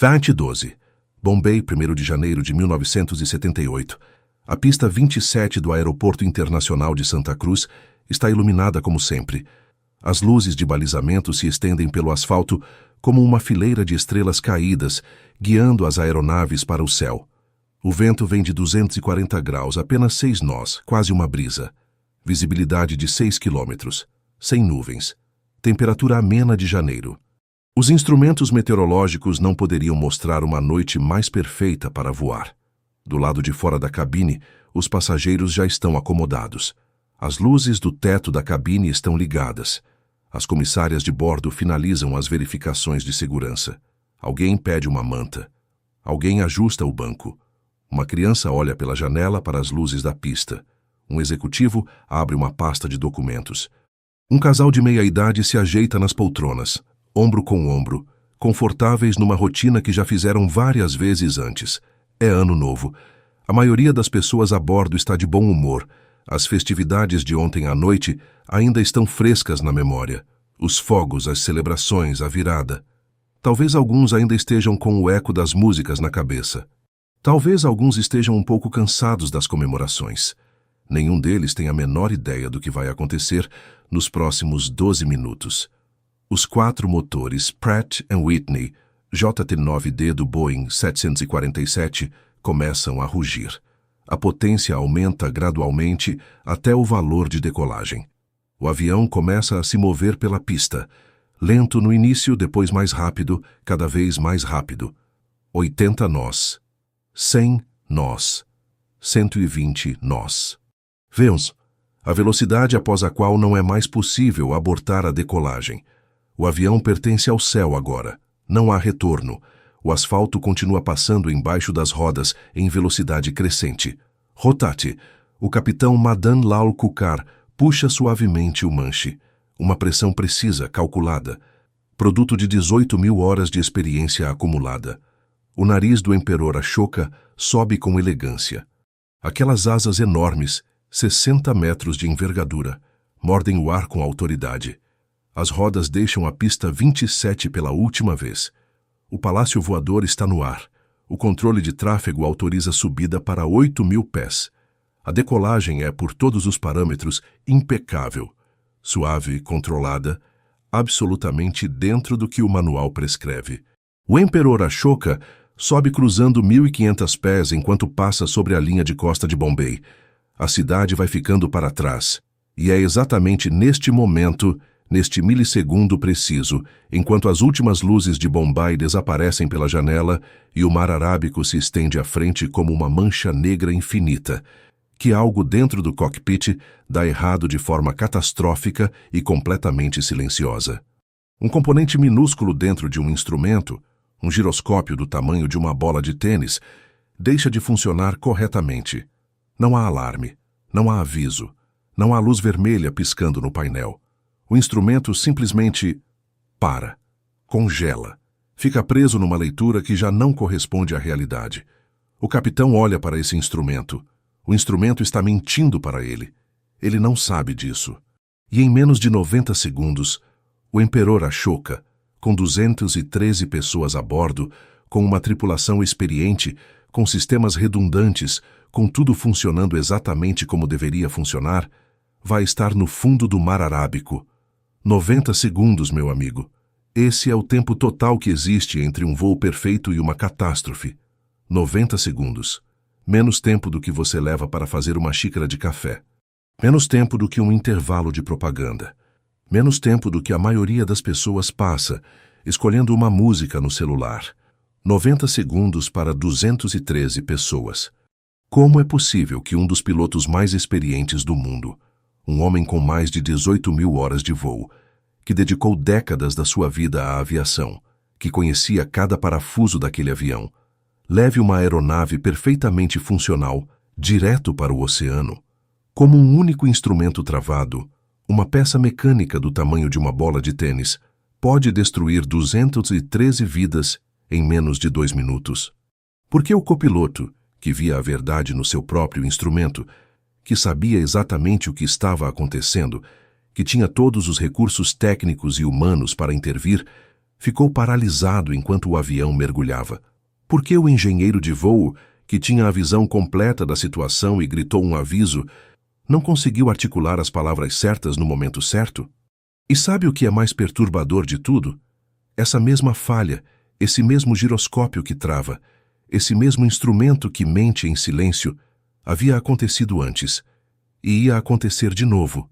2012. Bombay, 1º de janeiro de 1978. A pista 27 do Aeroporto Internacional de Santa Cruz está iluminada como sempre. As luzes de balizamento se estendem pelo asfalto como uma fileira de estrelas caídas, guiando as aeronaves para o céu. O vento vem de 240 graus, apenas 6 nós, quase uma brisa. Visibilidade de 6 quilômetros. Sem nuvens. Temperatura amena de janeiro. Os instrumentos meteorológicos não poderiam mostrar uma noite mais perfeita para voar. Do lado de fora da cabine, os passageiros já estão acomodados. As luzes do teto da cabine estão ligadas. As comissárias de bordo finalizam as verificações de segurança. Alguém pede uma manta. Alguém ajusta o banco. Uma criança olha pela janela para as luzes da pista. Um executivo abre uma pasta de documentos. Um casal de meia-idade se ajeita nas poltronas, ombro com ombro, confortáveis numa rotina que já fizeram várias vezes antes. É ano novo. A maioria das pessoas a bordo está de bom humor. As festividades de ontem à noite ainda estão frescas na memória. Os fogos, as celebrações, a virada. Talvez alguns ainda estejam com o eco das músicas na cabeça. Talvez alguns estejam um pouco cansados das comemorações. Nenhum deles tem a menor ideia do que vai acontecer nos próximos 12 minutos. Os 4 motores Pratt & Whitney JT9D do Boeing 747 começam a rugir. A potência aumenta gradualmente até o valor de decolagem. O avião começa a se mover pela pista, lento no início, depois mais rápido, cada vez mais rápido. 80 nós, 100 nós, 120 nós. Vemos a velocidade após a qual não é mais possível abortar a decolagem. O avião pertence ao céu agora. Não há retorno. O asfalto continua passando embaixo das rodas em velocidade crescente. Rotate. O capitão Madan Lal Kukar puxa suavemente o manche. Uma pressão precisa, calculada. Produto de 18.000 horas de experiência acumulada. O nariz do Emperor Ashoka sobe com elegância. Aquelas asas enormes, 60 metros de envergadura, mordem o ar com autoridade. As rodas deixam a pista 27 pela última vez. O palácio voador está no ar. O controle de tráfego autoriza a subida para 8.000 pés. A decolagem é, por todos os parâmetros, impecável. Suave, controlada, absolutamente dentro do que o manual prescreve. O Emperor Ashoka sobe cruzando 1.500 pés enquanto passa sobre a linha de costa de Bombay. A cidade vai ficando para trás. E é exatamente neste momento, neste milissegundo preciso, enquanto as últimas luzes de Bombay desaparecem pela janela e o mar Arábico se estende à frente como uma mancha negra infinita, que algo dentro do cockpit dá errado de forma catastrófica e completamente silenciosa. Um componente minúsculo dentro de um instrumento, um giroscópio do tamanho de uma bola de tênis, deixa de funcionar corretamente. Não há alarme, não há aviso, não há luz vermelha piscando no painel. O instrumento simplesmente para, congela, fica preso numa leitura que já não corresponde à realidade. O capitão olha para esse instrumento. O instrumento está mentindo para ele. Ele não sabe disso. E em menos de 90 segundos, o Emperor Ashoka, com 213 pessoas a bordo, com uma tripulação experiente, com sistemas redundantes, com tudo funcionando exatamente como deveria funcionar, vai estar no fundo do mar Arábico. 90 segundos, meu amigo. Esse é o tempo total que existe entre um voo perfeito e uma catástrofe. 90 segundos. Menos tempo do que você leva para fazer uma xícara de café. Menos tempo do que um intervalo de propaganda. Menos tempo do que a maioria das pessoas passa, escolhendo uma música no celular. 90 segundos para 213 pessoas. Como é possível que um dos pilotos mais experientes do mundo, um homem com mais de 18.000 horas de voo, que dedicou décadas da sua vida à aviação, que conhecia cada parafuso daquele avião, leve uma aeronave perfeitamente funcional direto para o oceano? Como um único instrumento travado, uma peça mecânica do tamanho de uma bola de tênis, pode destruir 213 vidas em menos de 2 minutos? Porque o copiloto, que via a verdade no seu próprio instrumento, que sabia exatamente o que estava acontecendo, que tinha todos os recursos técnicos e humanos para intervir, Ficou paralisado enquanto o avião mergulhava. Por que o engenheiro de voo, que tinha a visão completa da situação e gritou um aviso, não conseguiu articular as palavras certas no momento certo? E sabe o que é mais perturbador de tudo? Essa mesma falha, esse mesmo giroscópio que trava, esse mesmo instrumento que mente em silêncio, havia acontecido antes, e ia acontecer de novo,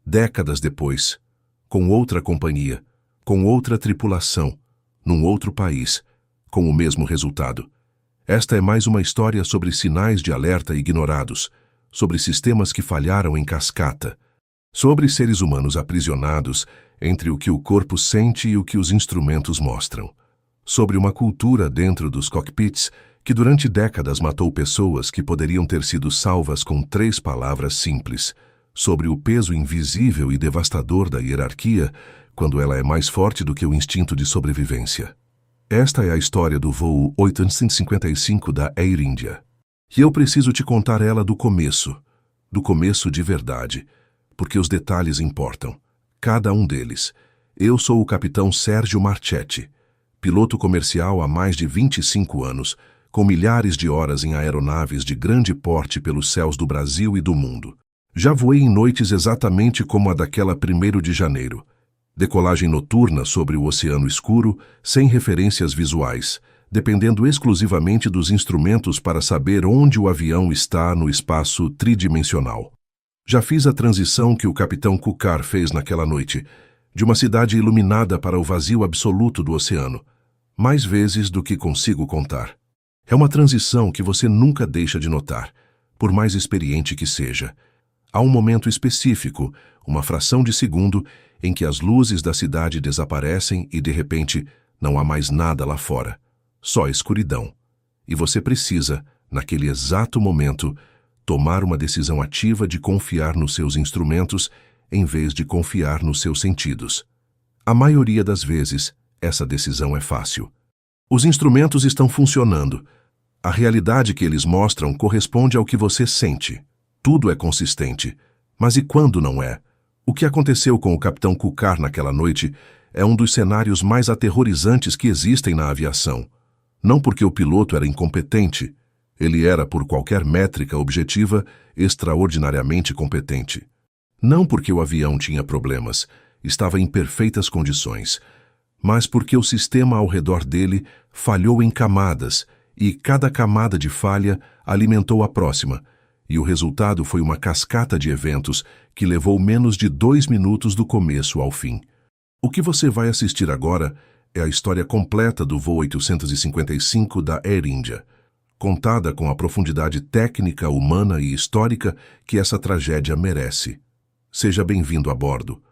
décadas depois, com outra companhia, com outra tripulação, num outro país, com o mesmo resultado. Esta é mais uma história sobre sinais de alerta ignorados, sobre sistemas que falharam em cascata, sobre seres humanos aprisionados entre o que o corpo sente e o que os instrumentos mostram, sobre uma cultura dentro dos cockpits que durante décadas matou pessoas que poderiam ter sido salvas com 3 palavras simples, sobre o peso invisível e devastador da hierarquia quando ela é mais forte do que o instinto de sobrevivência. Esta é a história do voo 855 da Air India. E eu preciso te contar ela do começo de verdade, porque os detalhes importam, cada um deles. Eu sou o capitão Sérgio Marchetti, piloto comercial há mais de 25 anos, com milhares de horas em aeronaves de grande porte pelos céus do Brasil e do mundo. Já voei em noites exatamente como a daquela 1º de janeiro. Decolagem noturna sobre o oceano escuro, sem referências visuais, dependendo exclusivamente dos instrumentos para saber onde o avião está no espaço tridimensional. Já fiz a transição que o capitão Kukar fez naquela noite, de uma cidade iluminada para o vazio absoluto do oceano, mais vezes do que consigo contar. É uma transição que você nunca deixa de notar, por mais experiente que seja. Há um momento específico, uma fração de segundo, em que as luzes da cidade desaparecem e, de repente, não há mais nada lá fora. Só escuridão. E você precisa, naquele exato momento, tomar uma decisão ativa de confiar nos seus instrumentos em vez de confiar nos seus sentidos. A maioria das vezes, essa decisão é fácil. Os instrumentos estão funcionando. A realidade que eles mostram corresponde ao que você sente. Tudo é consistente. Mas e quando não é? O que aconteceu com o capitão Kukar naquela noite é um dos cenários mais aterrorizantes que existem na aviação. Não porque o piloto era incompetente. Ele era, por qualquer métrica objetiva, extraordinariamente competente. Não porque o avião tinha problemas, estava em perfeitas condições, mas porque o sistema ao redor dele falhou em camadas, e cada camada de falha alimentou a próxima, e o resultado foi uma cascata de eventos que levou menos de 2 minutos do começo ao fim. O que você vai assistir agora é a história completa do voo 855 da Air India, contada com a profundidade técnica, humana e histórica que essa tragédia merece. Seja bem-vindo a bordo.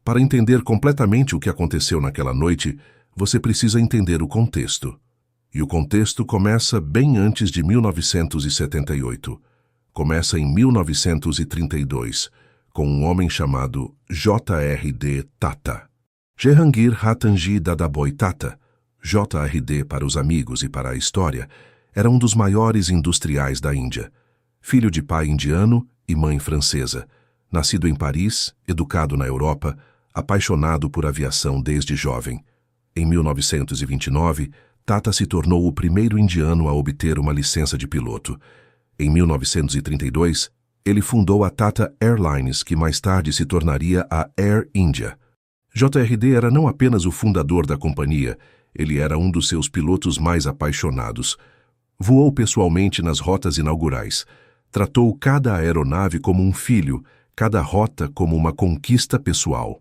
Para entender completamente o que aconteceu naquela noite, você precisa entender o contexto. E o contexto começa bem antes de 1978. Começa em 1932, com um homem chamado J.R.D. Tata. Jehangir Ratanji Dadabhai Tata, J.R.D. para os amigos e para a história, era um dos maiores industriais da Índia. Filho de pai indiano e mãe francesa. Nascido em Paris, educado na Europa, apaixonado por aviação desde jovem. Em 1929, Tata se tornou o primeiro indiano a obter uma licença de piloto. Em 1932, ele fundou a Tata Airlines, que mais tarde se tornaria a Air India. JRD era não apenas o fundador da companhia, ele era um dos seus pilotos mais apaixonados. Voou pessoalmente nas rotas inaugurais. Tratou cada aeronave como um filho, cada rota como uma conquista pessoal.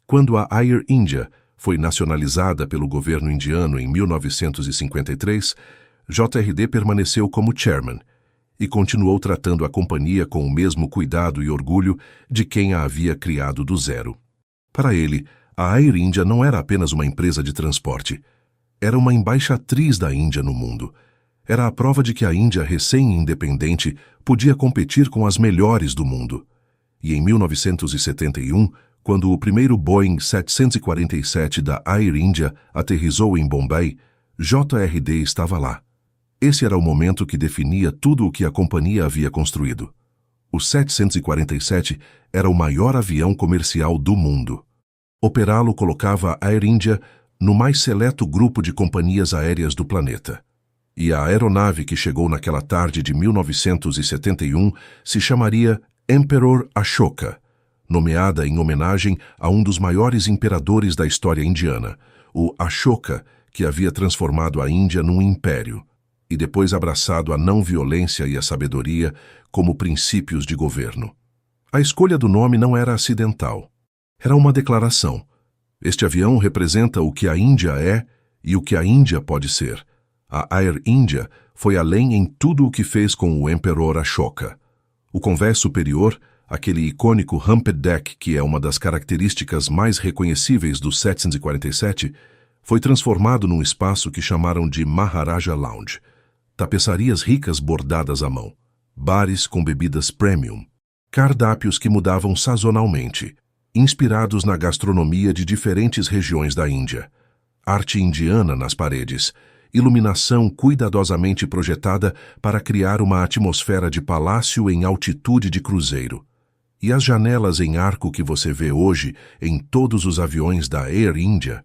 Quando a Air India foi nacionalizada pelo governo indiano em 1953, JRD permaneceu como chairman e continuou tratando a companhia com o mesmo cuidado e orgulho de quem a havia criado do zero. Para ele, a Air India não era apenas uma empresa de transporte. Era uma embaixatriz da Índia no mundo. Era a prova de que a Índia, recém-independente, podia competir com as melhores do mundo. E em 1971, quando o primeiro Boeing 747 da Air India aterrissou em Bombay, JRD estava lá. Esse era o momento que definia tudo o que a companhia havia construído. O 747 era o maior avião comercial do mundo. Operá-lo colocava a Air India no mais seleto grupo de companhias aéreas do planeta. E a aeronave que chegou naquela tarde de 1971 se chamaria Emperor Ashoka, nomeada em homenagem a um dos maiores imperadores da história indiana, o Ashoka, que havia transformado a Índia num império e depois abraçado a não-violência e a sabedoria como princípios de governo. A escolha do nome não era acidental. Era uma declaração. Este avião representa o que a Índia é e o que a Índia pode ser. A Air India foi além em tudo o que fez com o Emperor Ashoka. O convés superior, aquele icônico Humped Deck que é uma das características mais reconhecíveis do 747, foi transformado num espaço que chamaram de Maharaja Lounge. Tapeçarias ricas bordadas à mão, bares com bebidas premium, cardápios que mudavam sazonalmente, inspirados na gastronomia de diferentes regiões da Índia, arte indiana nas paredes, iluminação cuidadosamente projetada para criar uma atmosfera de palácio em altitude de cruzeiro, e as janelas em arco que você vê hoje em todos os aviões da Air India.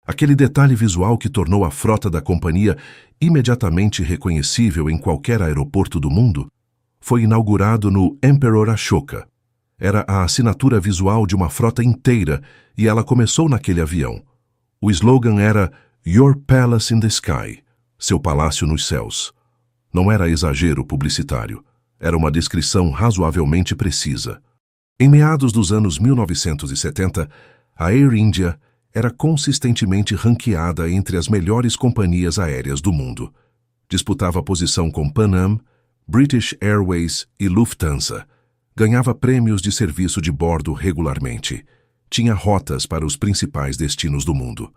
Aquele detalhe visual que tornou a frota da companhia imediatamente reconhecível em qualquer aeroporto do mundo, foi inaugurado no Emperor Ashoka. Era a assinatura visual de uma frota inteira e ela começou naquele avião. O slogan era Your Palace in the Sky, seu palácio nos céus. Não era exagero publicitário, era uma descrição razoavelmente precisa. Em meados dos anos 1970, a Air India era consistentemente ranqueada entre as melhores companhias aéreas do mundo. Disputava posição com Pan Am, British Airways e Lufthansa. Ganhava prêmios de serviço de bordo regularmente. Tinha rotas para os principais destinos do mundo.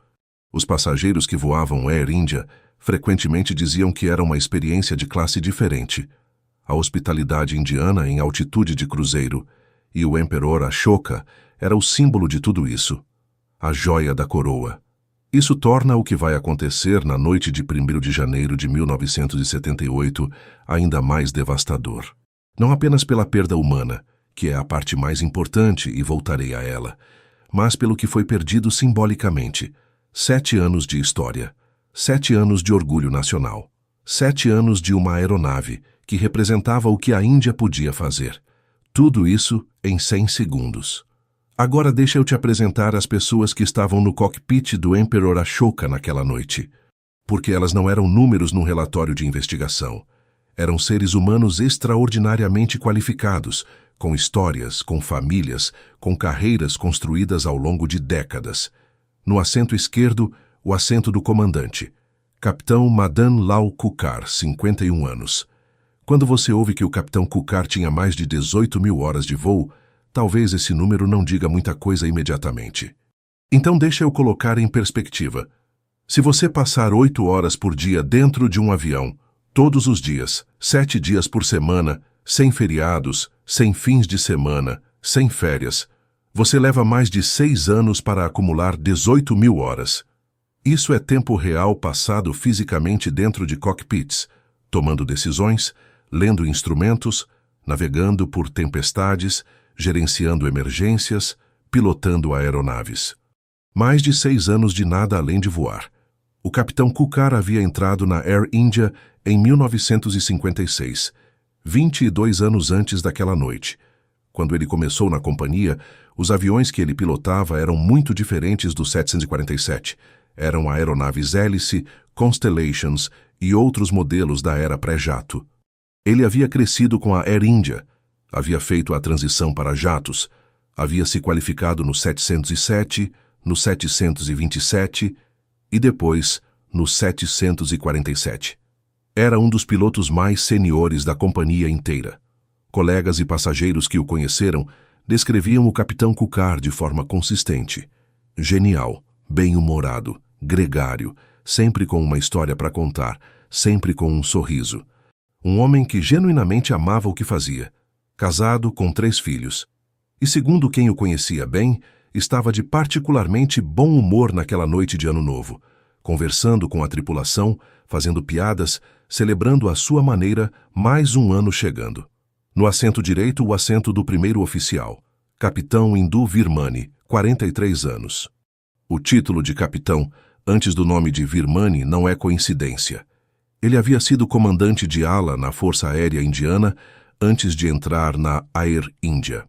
Os passageiros que voavam Air India frequentemente diziam que era uma experiência de classe diferente. A hospitalidade indiana em altitude de cruzeiro e o Emperor Ashoka era o símbolo de tudo isso. A joia da coroa. Isso torna o que vai acontecer na noite de 1º de janeiro de 1978 ainda mais devastador. Não apenas pela perda humana, que é a parte mais importante e voltarei a ela, mas pelo que foi perdido simbolicamente. 7 anos de história, 7 anos de orgulho nacional, 7 anos de uma aeronave que representava o que a Índia podia fazer. Tudo isso em 100 segundos. Agora deixa eu te apresentar as pessoas que estavam no cockpit do Emperor Ashoka naquela noite. Porque elas não eram números num relatório de investigação. Eram seres humanos extraordinariamente qualificados, com histórias, com famílias, com carreiras construídas ao longo de décadas. No assento esquerdo, o assento do comandante. Capitão Madan Lal Kukar, 51 anos. Quando você ouve que o capitão Kukar tinha mais de 18.000 horas de voo, talvez esse número não diga muita coisa imediatamente. Então deixa eu colocar em perspectiva. Se você passar 8 horas por dia dentro de um avião, todos os dias, 7 dias por semana, sem feriados, sem fins de semana, sem férias, você leva mais de 6 anos para acumular 18.000 horas. Isso é tempo real passado fisicamente dentro de cockpits, tomando decisões, lendo instrumentos, navegando por tempestades, gerenciando emergências, pilotando aeronaves. Mais de 6 anos de nada além de voar. O capitão Kukar havia entrado na Air India em 1956, 22 anos antes daquela noite. Quando ele começou na companhia, os aviões que ele pilotava eram muito diferentes do 747. Eram aeronaves hélice, Constellations e outros modelos da era pré-jato. Ele havia crescido com a Air India, havia feito a transição para jatos, havia se qualificado no 707, no 727 e depois no 747. Era um dos pilotos mais seniores da companhia inteira. Colegas e passageiros que o conheceram descreviam o capitão Kukar de forma consistente. Genial, bem-humorado, gregário, sempre com uma história para contar, sempre com um sorriso. Um homem que genuinamente amava o que fazia. Casado com 3 filhos. E segundo quem o conhecia bem, estava de particularmente bom humor naquela noite de Ano Novo, conversando com a tripulação, fazendo piadas, celebrando à sua maneira mais um ano chegando. No assento direito, o assento do primeiro oficial, Capitão Indu Virmani, 43 anos. O título de capitão antes do nome de Virmani, não é coincidência. Ele havia sido comandante de ala na Força Aérea Indiana antes de entrar na Air India.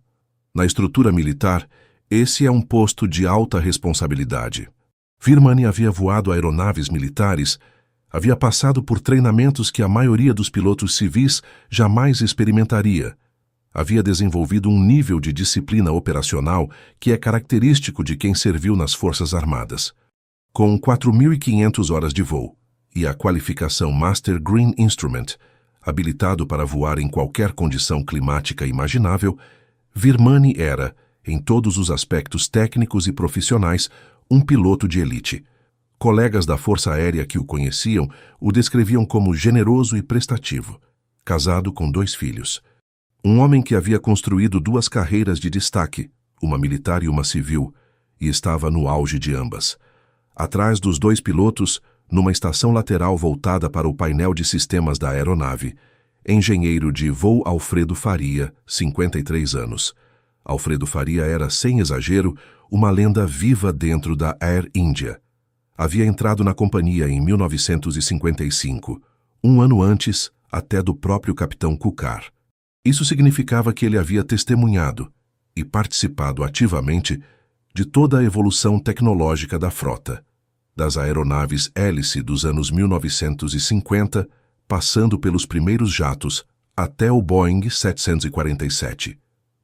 Na estrutura militar, esse é um posto de alta responsabilidade. Virmani havia voado aeronaves militares, havia passado por treinamentos que a maioria dos pilotos civis jamais experimentaria. Havia desenvolvido um nível de disciplina operacional que é característico de quem serviu nas Forças Armadas. Com 4.500 horas de voo e a qualificação Master Green Instrument, habilitado para voar em qualquer condição climática imaginável, Virmani era, em todos os aspectos técnicos e profissionais, um piloto de elite. Colegas da Força Aérea que o conheciam o descreviam como generoso e prestativo, casado com 2 filhos. Um homem que havia construído 2 carreiras de destaque, uma militar e uma civil, e estava no auge de ambas. Atrás dos 2 pilotos, numa estação lateral voltada para o painel de sistemas da aeronave, engenheiro de voo Alfredo Faria, 53 anos. Alfredo Faria era, sem exagero, uma lenda viva dentro da Air India. Havia entrado na companhia em 1955, um ano antes até do próprio capitão Kukar. Isso significava que ele havia testemunhado e participado ativamente de toda a evolução tecnológica da frota, das aeronaves hélice dos anos 1950, passando pelos primeiros jatos até o Boeing 747.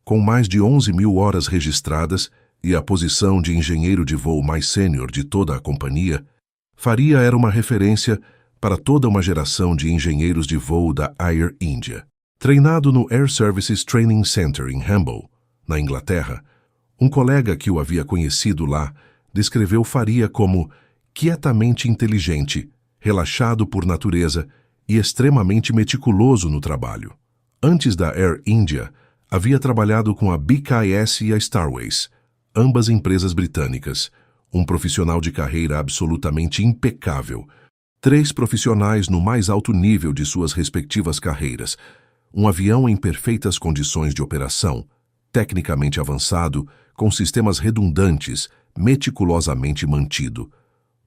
Com mais de 11.000 horas registradas e a posição de engenheiro de voo mais sênior de toda a companhia, Faria era uma referência para toda uma geração de engenheiros de voo da Air India. Treinado no Air Services Training Center em Hamble, na Inglaterra, um colega que o havia conhecido lá descreveu Faria como quietamente inteligente, relaxado por natureza e extremamente meticuloso no trabalho. Antes da Air India, havia trabalhado com a BKS e a Starways, ambas empresas britânicas, um profissional de carreira absolutamente impecável, 3 profissionais no mais alto nível de suas respectivas carreiras, um avião em perfeitas condições de operação, tecnicamente avançado, com sistemas redundantes, meticulosamente mantido,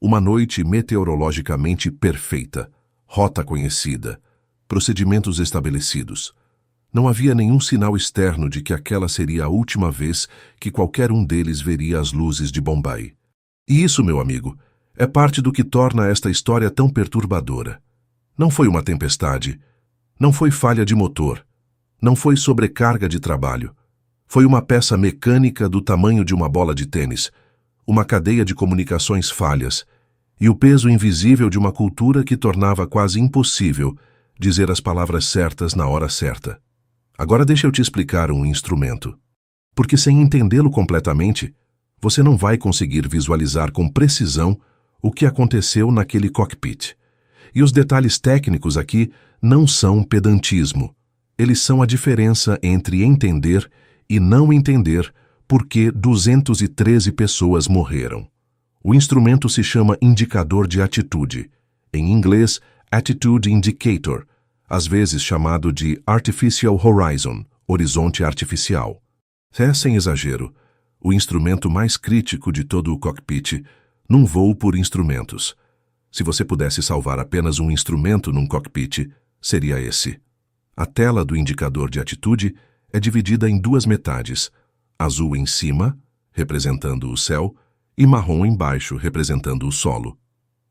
uma noite meteorologicamente perfeita, rota conhecida, procedimentos estabelecidos. Não havia nenhum sinal externo de que aquela seria a última vez que qualquer um deles veria as luzes de Bombay. E isso, meu amigo, é parte do que torna esta história tão perturbadora. Não foi uma tempestade, não foi falha de motor, não foi sobrecarga de trabalho. Foi uma peça mecânica do tamanho de uma bola de tênis, uma cadeia de comunicações falhas e o peso invisível de uma cultura que tornava quase impossível dizer as palavras certas na hora certa. Agora deixa eu te explicar um instrumento. Porque sem entendê-lo completamente, você não vai conseguir visualizar com precisão o que aconteceu naquele cockpit. E os detalhes técnicos aqui não são pedantismo. Eles são a diferença entre entender e não entender por que 213 pessoas morreram. O instrumento se chama indicador de atitude, em inglês Attitude Indicator, às vezes chamado de Artificial Horizon, horizonte artificial. É, sem exagero, o instrumento mais crítico de todo o cockpit num voo por instrumentos. Se você pudesse salvar apenas um instrumento num cockpit, seria esse. A tela do indicador de atitude é dividida em 2 metades, azul em cima, representando o céu, e marrom embaixo, representando o solo.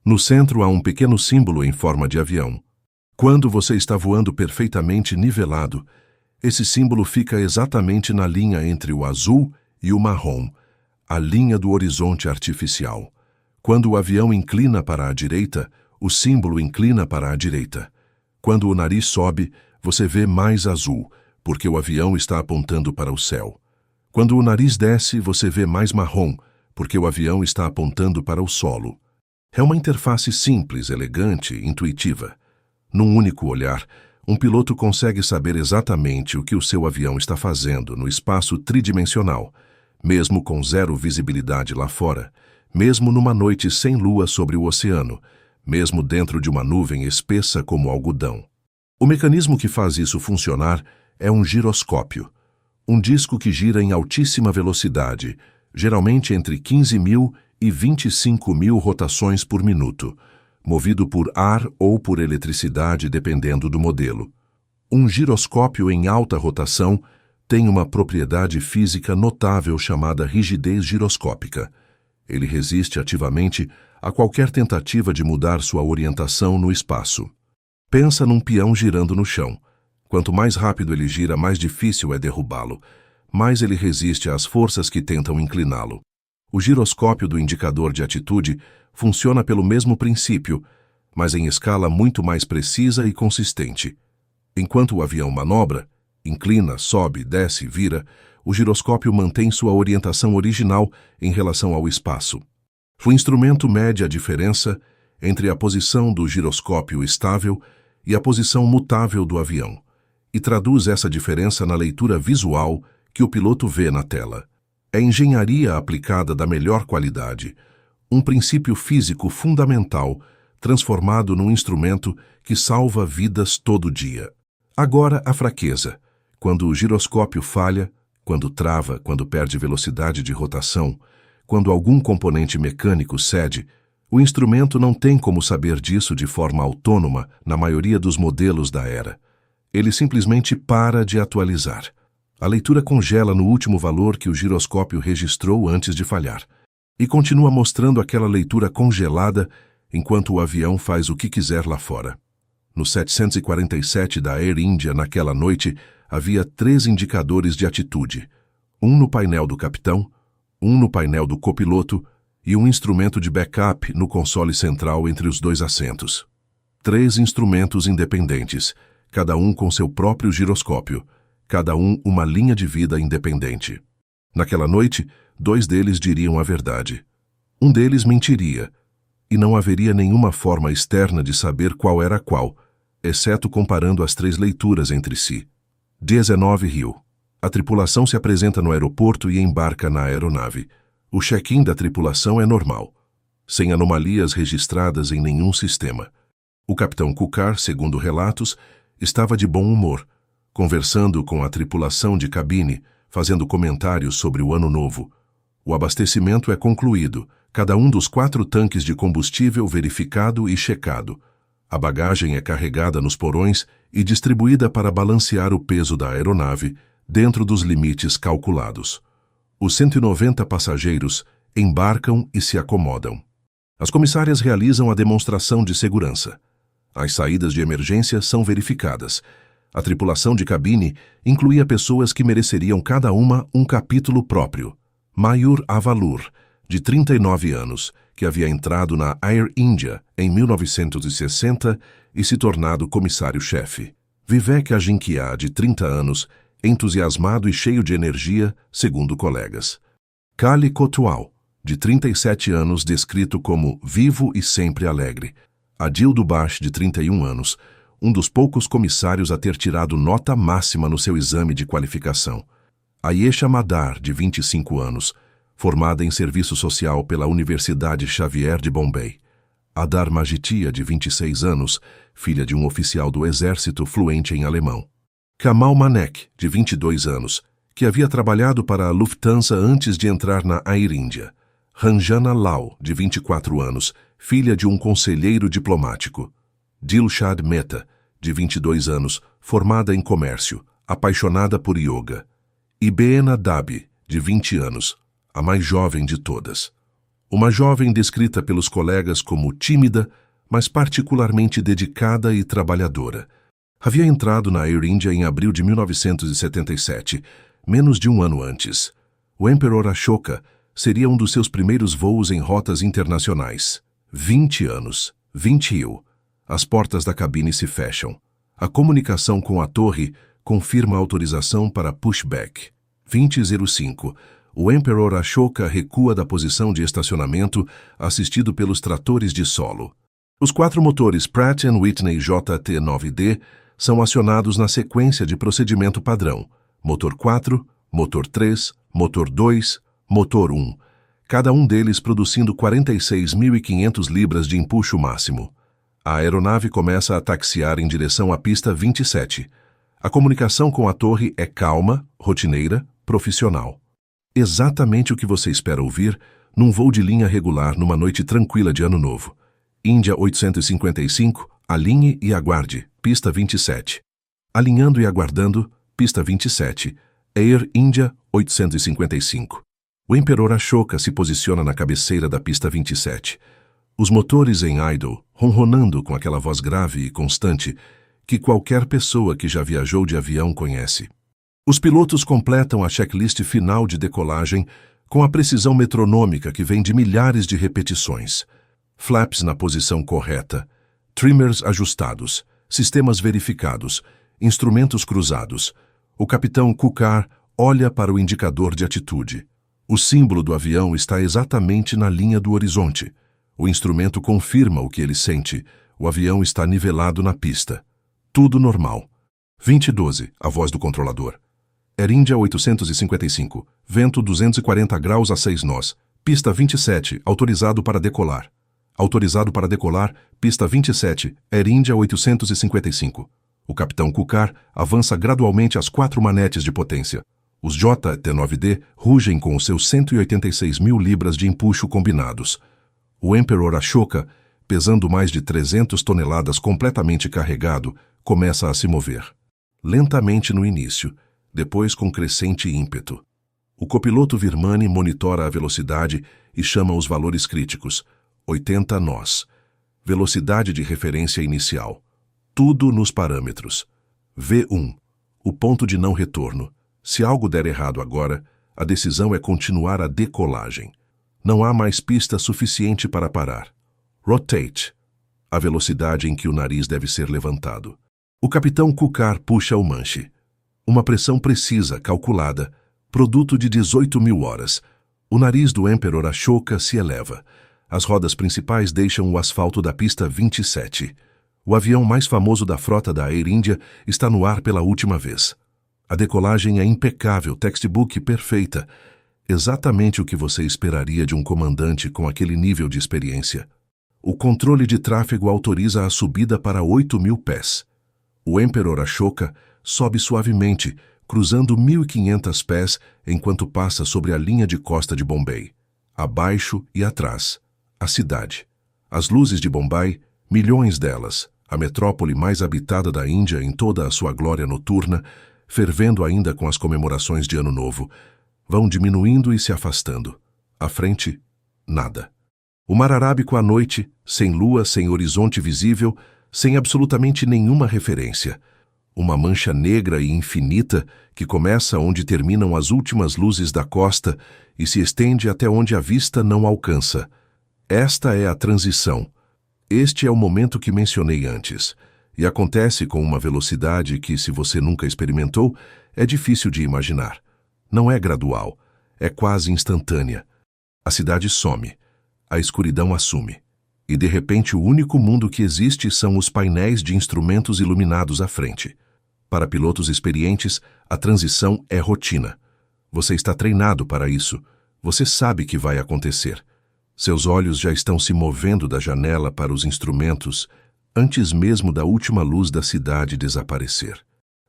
No centro há um pequeno símbolo em forma de avião. Quando você está voando perfeitamente nivelado, esse símbolo fica exatamente na linha entre o azul e o marrom, a linha do horizonte artificial. Quando o avião inclina para a direita, o símbolo inclina para a direita. Quando o nariz sobe, você vê mais azul, porque o avião está apontando para o céu. Quando o nariz desce, você vê mais marrom, porque o avião está apontando para o solo. É uma interface simples, elegante, intuitiva. Num único olhar, um piloto consegue saber exatamente o que o seu avião está fazendo no espaço tridimensional, mesmo com 0 visibilidade lá fora, mesmo numa noite sem lua sobre o oceano, mesmo dentro de uma nuvem espessa como algodão. O mecanismo que faz isso funcionar é um giroscópio, um disco que gira em altíssima velocidade, geralmente entre 15.000 e 25.000 rotações por minuto, movido por ar ou por eletricidade, dependendo do modelo. Um giroscópio em alta rotação tem uma propriedade física notável chamada rigidez giroscópica. Ele resiste ativamente a qualquer tentativa de mudar sua orientação no espaço. Pensa num peão girando no chão. Quanto mais rápido ele gira, mais difícil é derrubá-lo. Mais ele resiste às forças que tentam incliná-lo. O giroscópio do indicador de atitude funciona pelo mesmo princípio, mas em escala muito mais precisa e consistente. Enquanto o avião manobra, inclina, sobe, desce, vira, o giroscópio mantém sua orientação original em relação ao espaço. O instrumento mede a diferença entre a posição do giroscópio estável e a posição mutável do avião, e traduz essa diferença na leitura visual que o piloto vê na tela. É engenharia aplicada da melhor qualidade, um princípio físico fundamental transformado num instrumento que salva vidas todo dia. Agora, a fraqueza. Quando o giroscópio falha, quando trava, quando perde velocidade de rotação, quando algum componente mecânico cede, o instrumento não tem como saber disso de forma autônoma na maioria dos modelos da era. Ele simplesmente para de atualizar. A leitura congela no último valor que o giroscópio registrou antes de falhar, e continua mostrando aquela leitura congelada enquanto o avião faz o que quiser lá fora. No 747 da Air India, naquela noite, havia 3 indicadores de atitude, um no painel do capitão, um no painel do copiloto e um instrumento de backup no console central entre os 2 assentos. 3 instrumentos independentes, cada um com seu próprio giroscópio, cada um uma linha de vida independente. Naquela noite, 2 deles diriam a verdade. Um deles mentiria, e não haveria nenhuma forma externa de saber qual era qual, exceto comparando as 3 leituras entre si. 19 Rio. A tripulação se apresenta no aeroporto e embarca na aeronave. O check-in da tripulação é normal, sem anomalias registradas em nenhum sistema. O capitão Kukar, segundo relatos, estava de bom humor, conversando com a tripulação de cabine, fazendo comentários sobre o ano novo. O abastecimento é concluído, cada um dos 4 tanques de combustível verificado e checado. A bagagem é carregada nos porões e distribuída para balancear o peso da aeronave dentro dos limites calculados. Os 190 passageiros embarcam e se acomodam. As comissárias realizam a demonstração de segurança. As saídas de emergência são verificadas. A tripulação de cabine incluía pessoas que mereceriam cada uma um capítulo próprio. Mayur Avalur, de 39 anos, que havia entrado na Air India em 1960 e se tornado comissário-chefe. Vivek Ajinkya, de 30 anos, entusiasmado e cheio de energia, segundo colegas. Kali Kotwal, de 37 anos, descrito como vivo e sempre alegre. Adil Dubash, de 31 anos, um dos poucos comissários a ter tirado nota máxima no seu exame de qualificação. Ayesha Madar, de 25 anos, formada em serviço social pela Universidade Xavier de Bombay. Adar Majitia, de 26 anos, filha de um oficial do exército fluente em alemão. Kamal Manek, de 22 anos, que havia trabalhado para a Lufthansa antes de entrar na Air India. Ranjana Lal, de 24 anos, filha de um conselheiro diplomático. Dilshad Mehta, de 22 anos, formada em comércio, apaixonada por yoga. E Beena Dabi, de 20 anos, a mais jovem de todas. Uma jovem descrita pelos colegas como tímida, mas particularmente dedicada e trabalhadora. Havia entrado na Air India em abril de 1977, menos de um ano antes. O Emperor Ashoka seria um dos seus primeiros voos em rotas internacionais. 20 anos, 20 Rio. As portas da cabine se fecham. A comunicação com a torre confirma a autorização para pushback. 20:05. O Emperor Ashoka recua da posição de estacionamento, assistido pelos tratores de solo. Os 4 motores Pratt & Whitney JT9D são acionados na sequência de procedimento padrão. Motor 4, motor 3, motor 2, motor 1. Cada um deles produzindo 46.500 libras de empuxo máximo. A aeronave começa a taxiar em direção à pista 27. A comunicação com a torre é calma, rotineira, profissional. Exatamente o que você espera ouvir num voo de linha regular numa noite tranquila de Ano Novo. Índia 855, alinhe e aguarde, pista 27. Alinhando e aguardando, pista 27. Air India 855. O Emperor Ashoka se posiciona na cabeceira da pista 27. Os motores em idle, ronronando com aquela voz grave e constante que qualquer pessoa que já viajou de avião conhece. Os pilotos completam a checklist final de decolagem com a precisão metronômica que vem de milhares de repetições. Flaps na posição correta, trimmers ajustados, sistemas verificados, instrumentos cruzados. O capitão Kukar olha para o indicador de atitude. O símbolo do avião está exatamente na linha do horizonte. O instrumento confirma o que ele sente. O avião está nivelado na pista. Tudo normal. 2012, a voz do controlador. Air India 855, vento 240 graus a 6 nós. Pista 27, autorizado para decolar. Autorizado para decolar, pista 27, Air India 855. O capitão Kukar avança gradualmente às 4 manetes de potência. Os JT-9D rugem com os seus 186 mil libras de empuxo combinados. O Emperor Ashoka, pesando mais de 300 toneladas completamente carregado, começa a se mover. Lentamente no início, depois com crescente ímpeto. O copiloto Virmani monitora a velocidade e chama os valores críticos. 80 nós. Velocidade de referência inicial. Tudo nos parâmetros. V1. O ponto de não retorno. Se algo der errado agora, a decisão é continuar a decolagem. Não há mais pista suficiente para parar. Rotate. A velocidade em que o nariz deve ser levantado. O capitão Kukar puxa o manche. Uma pressão precisa, calculada, produto de 18.000 horas. O nariz do Emperor Ashoka se eleva. As rodas principais deixam o asfalto da pista 27. O avião mais famoso da frota da Air India está no ar pela última vez. A decolagem é impecável, textbook perfeita. Exatamente o que você esperaria de um comandante com aquele nível de experiência. O controle de tráfego autoriza a subida para 8.000 pés. O Emperor Ashoka sobe suavemente, cruzando 1.500 pés enquanto passa sobre a linha de costa de Bombay. Abaixo e atrás, a cidade. As luzes de Bombay, milhões delas, a metrópole mais habitada da Índia em toda a sua glória noturna, fervendo ainda com as comemorações de Ano Novo, vão diminuindo e se afastando. À frente, nada. O mar Arábico à noite, sem lua, sem horizonte visível, sem absolutamente nenhuma referência. Uma mancha negra e infinita que começa onde terminam as últimas luzes da costa e se estende até onde a vista não alcança. Esta é a transição. Este é o momento que mencionei antes. E acontece com uma velocidade que, se você nunca experimentou, é difícil de imaginar. Não é gradual, é quase instantânea. A cidade some, a escuridão assume. E de repente o único mundo que existe são os painéis de instrumentos iluminados à frente. Para pilotos experientes, a transição é rotina. Você está treinado para isso. Você sabe que vai acontecer. Seus olhos já estão se movendo da janela para os instrumentos antes mesmo da última luz da cidade desaparecer.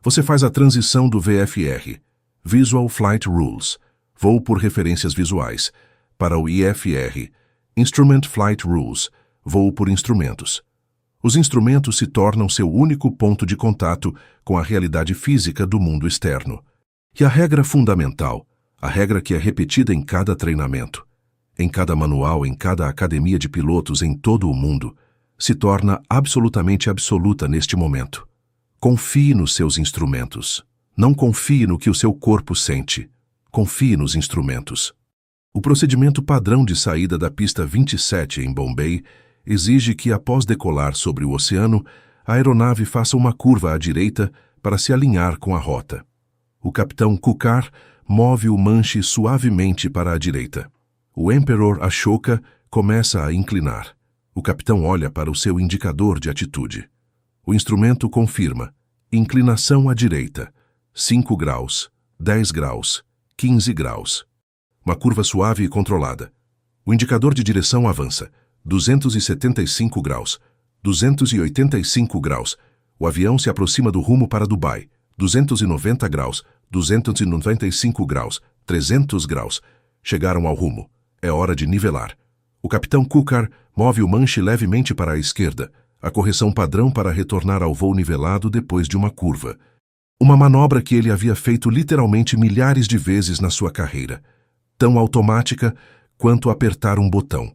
Você faz a transição do VFR, Visual Flight Rules, voo por referências visuais, para o IFR, Instrument Flight Rules, voo por instrumentos. Os instrumentos se tornam seu único ponto de contato com a realidade física do mundo externo. E a regra fundamental, a regra que é repetida em cada treinamento, em cada manual, em cada academia de pilotos em todo o mundo, se torna absolutamente absoluta neste momento. Confie nos seus instrumentos. Não confie no que o seu corpo sente. Confie nos instrumentos. O procedimento padrão de saída da pista 27 em Bombay exige que, após decolar sobre o oceano, a aeronave faça uma curva à direita para se alinhar com a rota. O capitão Kukar move o manche suavemente para a direita. O Emperor Ashoka começa a inclinar. O capitão olha para o seu indicador de atitude. O instrumento confirma. Inclinação à direita. 5 graus, 10 graus, 15 graus. Uma curva suave e controlada. O indicador de direção avança. 275 graus, 285 graus. O avião se aproxima do rumo para Dubai. 290 graus, 295 graus, 300 graus. Chegaram ao rumo. É hora de nivelar. O capitão Kukar move o manche levemente para a esquerda, a correção padrão para retornar ao voo nivelado depois de uma curva. Uma manobra que ele havia feito literalmente milhares de vezes na sua carreira, tão automática quanto apertar um botão.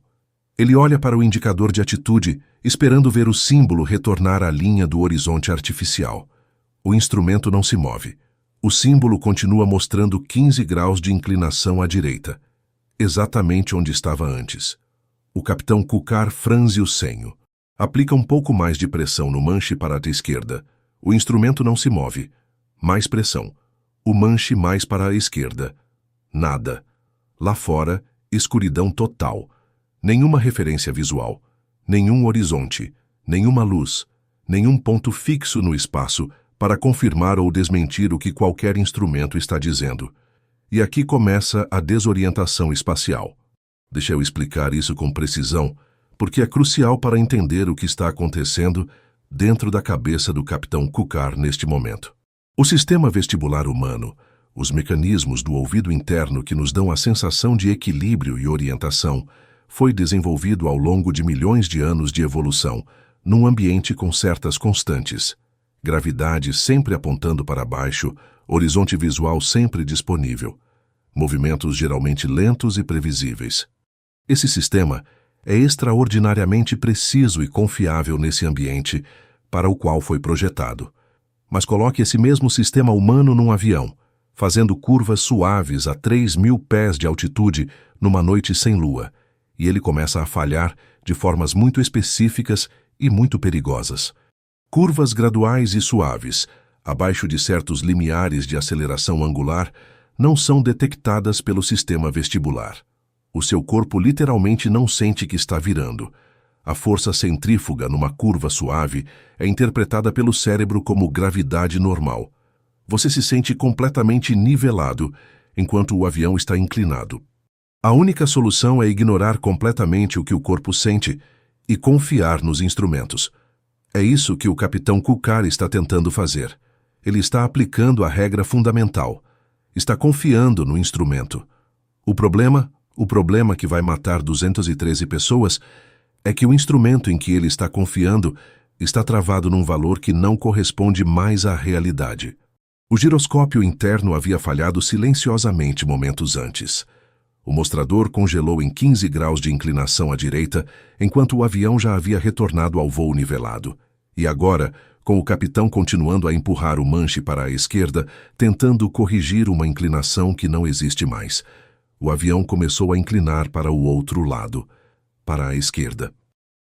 Ele olha para o indicador de atitude, esperando ver o símbolo retornar à linha do horizonte artificial. O instrumento não se move. O símbolo continua mostrando 15 graus de inclinação à direita, exatamente onde estava antes. O capitão Kukar franze o senho. Aplica um pouco mais de pressão no manche para a esquerda. O instrumento não se move. Mais pressão. O manche mais para a esquerda. Nada. Lá fora, escuridão total. Nenhuma referência visual. Nenhum horizonte. Nenhuma luz. Nenhum ponto fixo no espaço para confirmar ou desmentir o que qualquer instrumento está dizendo. E aqui começa a desorientação espacial. Deixa eu explicar isso com precisão, porque é crucial para entender o que está acontecendo dentro da cabeça do capitão Kukar neste momento. O sistema vestibular humano, os mecanismos do ouvido interno que nos dão a sensação de equilíbrio e orientação, foi desenvolvido ao longo de milhões de anos de evolução, num ambiente com certas constantes. Gravidade sempre apontando para baixo, horizonte visual sempre disponível. Movimentos geralmente lentos e previsíveis. Esse sistema é extraordinariamente preciso e confiável nesse ambiente para o qual foi projetado. Mas coloque esse mesmo sistema humano num avião, fazendo curvas suaves a 3.000 pés de altitude numa noite sem lua, e ele começa a falhar de formas muito específicas e muito perigosas. Curvas graduais e suaves, abaixo de certos limiares de aceleração angular, não são detectadas pelo sistema vestibular. O seu corpo literalmente não sente que está virando. A força centrífuga numa curva suave é interpretada pelo cérebro como gravidade normal. Você se sente completamente nivelado enquanto o avião está inclinado. A única solução é ignorar completamente o que o corpo sente e confiar nos instrumentos. É isso que o capitão Kukar está tentando fazer. Ele está aplicando a regra fundamental. Está confiando no instrumento. O problema que vai matar 213 pessoas é que o instrumento em que ele está confiando está travado num valor que não corresponde mais à realidade. O giroscópio interno havia falhado silenciosamente momentos antes. O mostrador congelou em 15 graus de inclinação à direita, enquanto o avião já havia retornado ao voo nivelado. E agora, com o capitão continuando a empurrar o manche para a esquerda, tentando corrigir uma inclinação que não existe mais, o avião começou a inclinar para o outro lado, para a esquerda.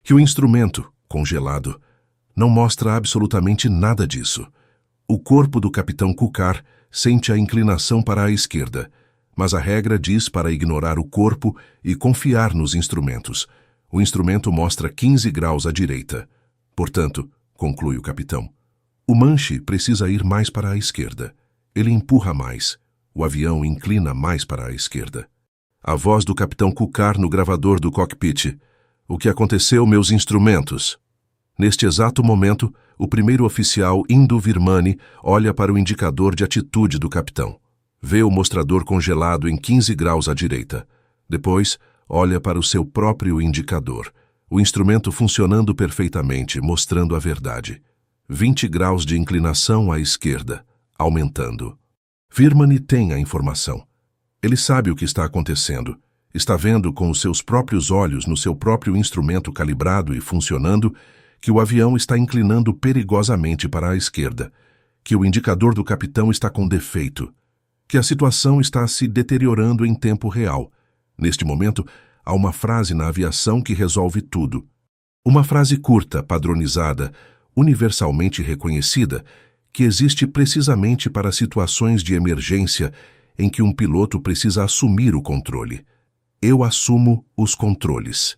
E o instrumento, congelado, não mostra absolutamente nada disso. O corpo do capitão Kukar sente a inclinação para a esquerda, mas a regra diz para ignorar o corpo e confiar nos instrumentos. O instrumento mostra 15 graus à direita. Portanto, conclui o capitão, o manche precisa ir mais para a esquerda. Ele empurra mais. O avião inclina mais para a esquerda. A voz do capitão Kukar no gravador do cockpit. O que aconteceu, meus instrumentos? Neste exato momento, o primeiro oficial Indu Virmani olha para o indicador de atitude do capitão. Vê o mostrador congelado em 15 graus à direita. Depois, olha para o seu próprio indicador. O instrumento funcionando perfeitamente, mostrando a verdade. 20 graus de inclinação à esquerda, aumentando. Virmani tem a informação. Ele sabe o que está acontecendo. Está vendo com os seus próprios olhos no seu próprio instrumento calibrado e funcionando que o avião está inclinando perigosamente para a esquerda, que o indicador do capitão está com defeito, que a situação está se deteriorando em tempo real. Neste momento, há uma frase na aviação que resolve tudo. Uma frase curta, padronizada, universalmente reconhecida, que existe precisamente para situações de emergência em que um piloto precisa assumir o controle. Eu assumo os controles.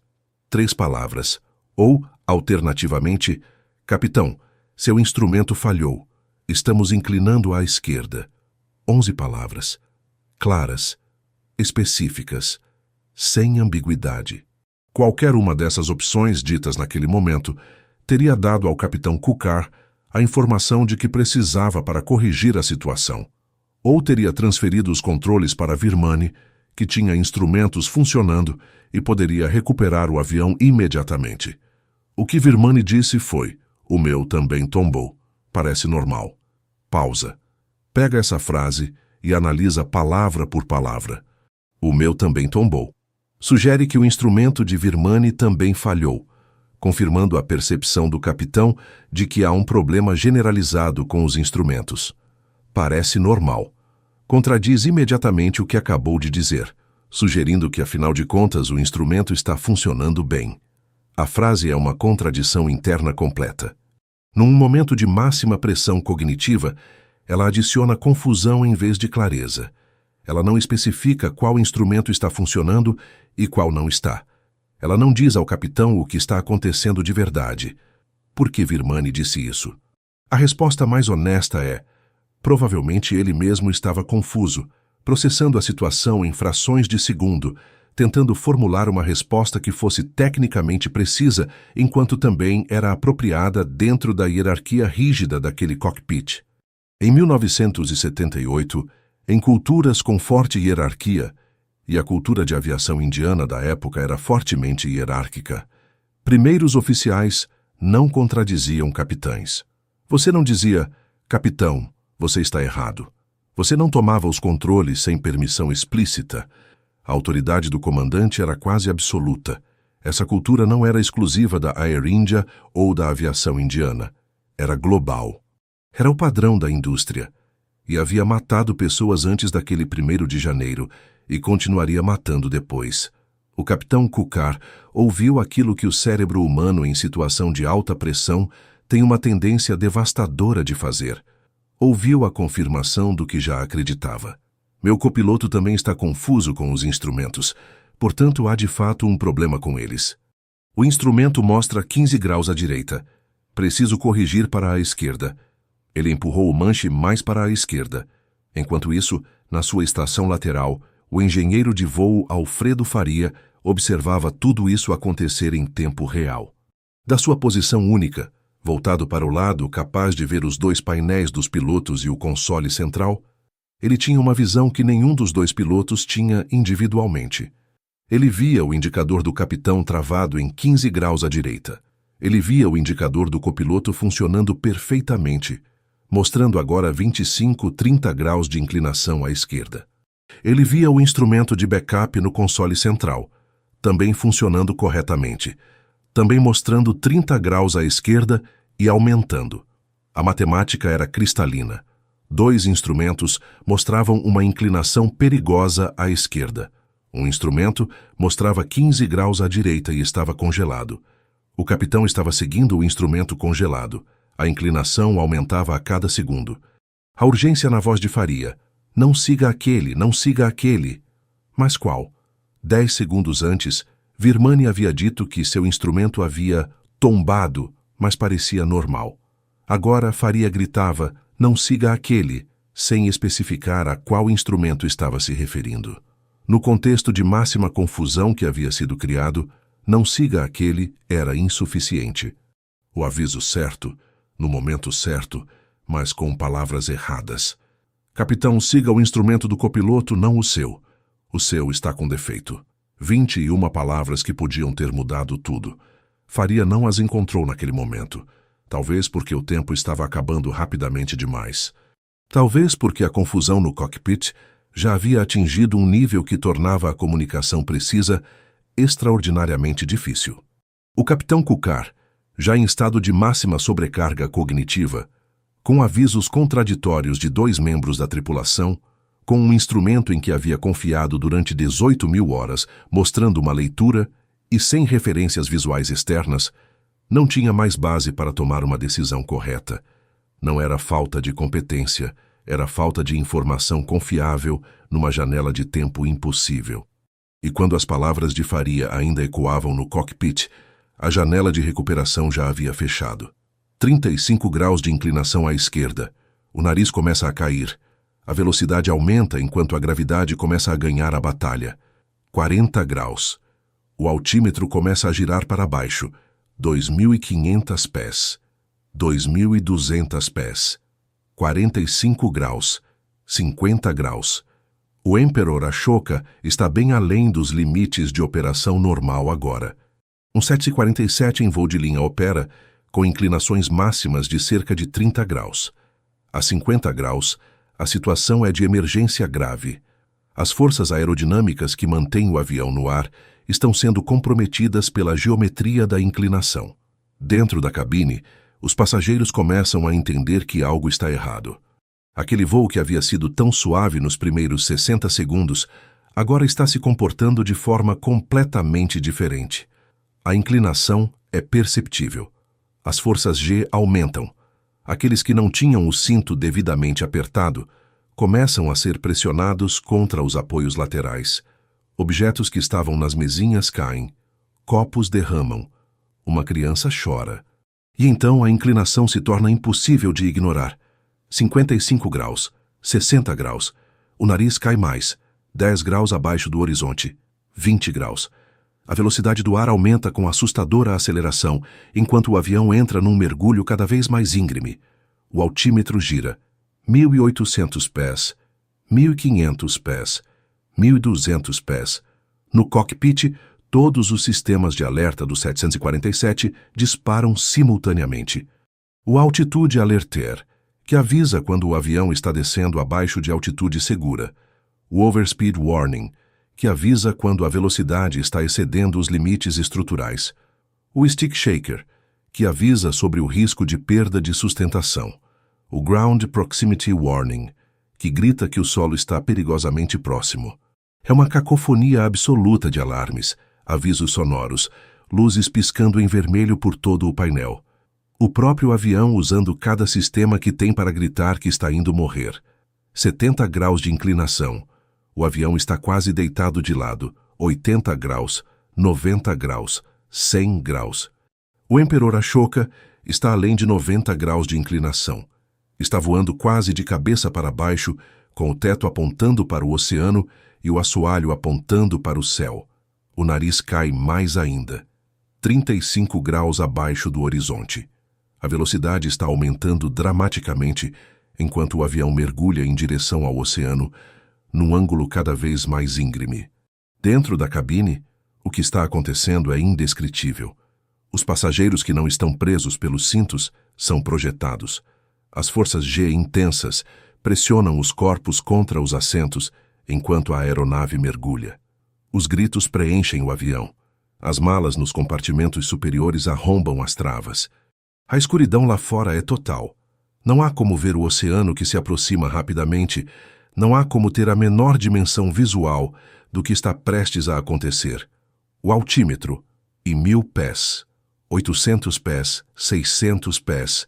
3 palavras. Ou, alternativamente, capitão, seu instrumento falhou. Estamos inclinando à esquerda. 11 palavras. Claras, específicas, sem ambiguidade. Qualquer uma dessas opções ditas naquele momento teria dado ao capitão Kukar a informação de que precisava para corrigir a situação, ou teria transferido os controles para Virmani, que tinha instrumentos funcionando e poderia recuperar o avião imediatamente. O que Virmani disse foi: "O meu também tombou. Parece normal." Pausa. Pega essa frase e analisa palavra por palavra. "O meu também tombou." Sugere que o instrumento de Virmani também falhou, confirmando a percepção do capitão de que há um problema generalizado com os instrumentos. "Parece normal." Contradiz imediatamente o que acabou de dizer, sugerindo que, afinal de contas, o instrumento está funcionando bem. A frase é uma contradição interna completa. Num momento de máxima pressão cognitiva, ela adiciona confusão em vez de clareza. Ela não especifica qual instrumento está funcionando e qual não está. Ela não diz ao capitão o que está acontecendo de verdade. Por que Virmani disse isso? A resposta mais honesta é: provavelmente ele mesmo estava confuso, processando a situação em frações de segundo, tentando formular uma resposta que fosse tecnicamente precisa, enquanto também era apropriada dentro da hierarquia rígida daquele cockpit. Em 1978, em culturas com forte hierarquia, e a cultura de aviação indiana da época era fortemente hierárquica, primeiros oficiais não contradiziam capitães. Você não dizia: "Capitão, você está errado." Você não tomava os controles sem permissão explícita. A autoridade do comandante era quase absoluta. Essa cultura não era exclusiva da Air India ou da aviação indiana. Era global. Era o padrão da indústria. E havia matado pessoas antes daquele 1º de janeiro e continuaria matando depois. O capitão Kukar ouviu aquilo que o cérebro humano em situação de alta pressão tem uma tendência devastadora de fazer. Ouviu a confirmação do que já acreditava. "Meu copiloto também está confuso com os instrumentos, portanto há de fato um problema com eles. O instrumento mostra 15 graus à direita. Preciso corrigir para a esquerda." Ele empurrou o manche mais para a esquerda. Enquanto isso, na sua estação lateral, o engenheiro de voo Alfredo Faria observava tudo isso acontecer em tempo real. Da sua posição única, voltado para o lado capaz de ver os 2 painéis dos pilotos e o console central, ele tinha uma visão que nenhum dos 2 pilotos tinha individualmente. Ele via o indicador do capitão travado em 15 graus à direita. Ele via o indicador do copiloto funcionando perfeitamente, mostrando agora 25, 30 graus de inclinação à esquerda. Ele via o instrumento de backup no console central, também funcionando corretamente, também mostrando 30 graus à esquerda e aumentando. A matemática era cristalina. 2 instrumentos mostravam uma inclinação perigosa à esquerda. Um instrumento mostrava 15 graus à direita e estava congelado. O capitão estava seguindo o instrumento congelado. A inclinação aumentava a cada segundo. A urgência na voz de Faria: "Não siga aquele, não siga aquele." Mas qual? 10 segundos antes, Virmani havia dito que seu instrumento havia tombado, mas parecia normal. Agora Faria gritava: "Não siga aquele", sem especificar a qual instrumento estava se referindo. No contexto de máxima confusão que havia sido criado, "não siga aquele" era insuficiente. O aviso certo, no momento certo, mas com palavras erradas. "Capitão, siga o instrumento do copiloto, não o seu. O seu está com defeito." 21 palavras que podiam ter mudado tudo. Faria não as encontrou naquele momento. Talvez porque o tempo estava acabando rapidamente demais. Talvez porque a confusão no cockpit já havia atingido um nível que tornava a comunicação precisa extraordinariamente difícil. O capitão Kukar, já em estado de máxima sobrecarga cognitiva, com avisos contraditórios de 2 membros da tripulação, com um instrumento em que havia confiado durante 18.000 horas, mostrando uma leitura e sem referências visuais externas, não tinha mais base para tomar uma decisão correta. Não era falta de competência, era falta de informação confiável numa janela de tempo impossível. E quando as palavras de Faria ainda ecoavam no cockpit, a janela de recuperação já havia fechado. 35 graus de inclinação à esquerda. O nariz começa a cair. A velocidade aumenta enquanto a gravidade começa a ganhar a batalha. 40 graus. O altímetro começa a girar para baixo. 2.500 pés. 2.200 pés. 45 graus. 50 graus. O Emperor Ashoka está bem além dos limites de operação normal agora. Um 747 em voo de linha opera com inclinações máximas de cerca de 30 graus. A 50 graus, a situação é de emergência grave. As forças aerodinâmicas que mantêm o avião no ar estão sendo comprometidas pela geometria da inclinação. Dentro da cabine, os passageiros começam a entender que algo está errado. Aquele voo que havia sido tão suave nos primeiros 60 segundos, agora está se comportando de forma completamente diferente. A inclinação é perceptível. As forças G aumentam. Aqueles que não tinham o cinto devidamente apertado começam a ser pressionados contra os apoios laterais. Objetos que estavam nas mesinhas caem. Copos derramam. Uma criança chora. E então a inclinação se torna impossível de ignorar. 55 graus, 60 graus. O nariz cai mais, 10 graus abaixo do horizonte, 20 graus. A velocidade do ar aumenta com assustadora aceleração, enquanto o avião entra num mergulho cada vez mais íngreme. O altímetro gira. 1.800 pés, 1.500 pés, 1.200 pés. No cockpit, todos os sistemas de alerta do 747 disparam simultaneamente. O Altitude Alerter, que avisa quando o avião está descendo abaixo de altitude segura. O Overspeed Warning, que avisa quando a velocidade está excedendo os limites estruturais. O Stick Shaker, que avisa sobre o risco de perda de sustentação. O Ground Proximity Warning, que grita que o solo está perigosamente próximo. É uma cacofonia absoluta de alarmes, avisos sonoros, luzes piscando em vermelho por todo o painel. O próprio avião usando cada sistema que tem para gritar que está indo morrer. 70 graus de inclinação. O avião está quase deitado de lado. 80 graus, 90 graus, 100 graus. O Emperor Ashoka está além de 90 graus de inclinação. Está voando quase de cabeça para baixo, com o teto apontando para o oceano e o assoalho apontando para o céu. O nariz cai mais ainda. 35 graus abaixo do horizonte. A velocidade está aumentando dramaticamente enquanto o avião mergulha em direção ao oceano, num ângulo cada vez mais íngreme. Dentro da cabine, o que está acontecendo é indescritível. Os passageiros que não estão presos pelos cintos são projetados. As forças G intensas pressionam os corpos contra os assentos enquanto a aeronave mergulha. Os gritos preenchem o avião. As malas nos compartimentos superiores arrombam as travas. A escuridão lá fora é total. Não há como ver o oceano que se aproxima rapidamente. Não há como ter a menor dimensão visual do que está prestes a acontecer. O altímetro, e 1.000 pés, 800 pés, 600 pés,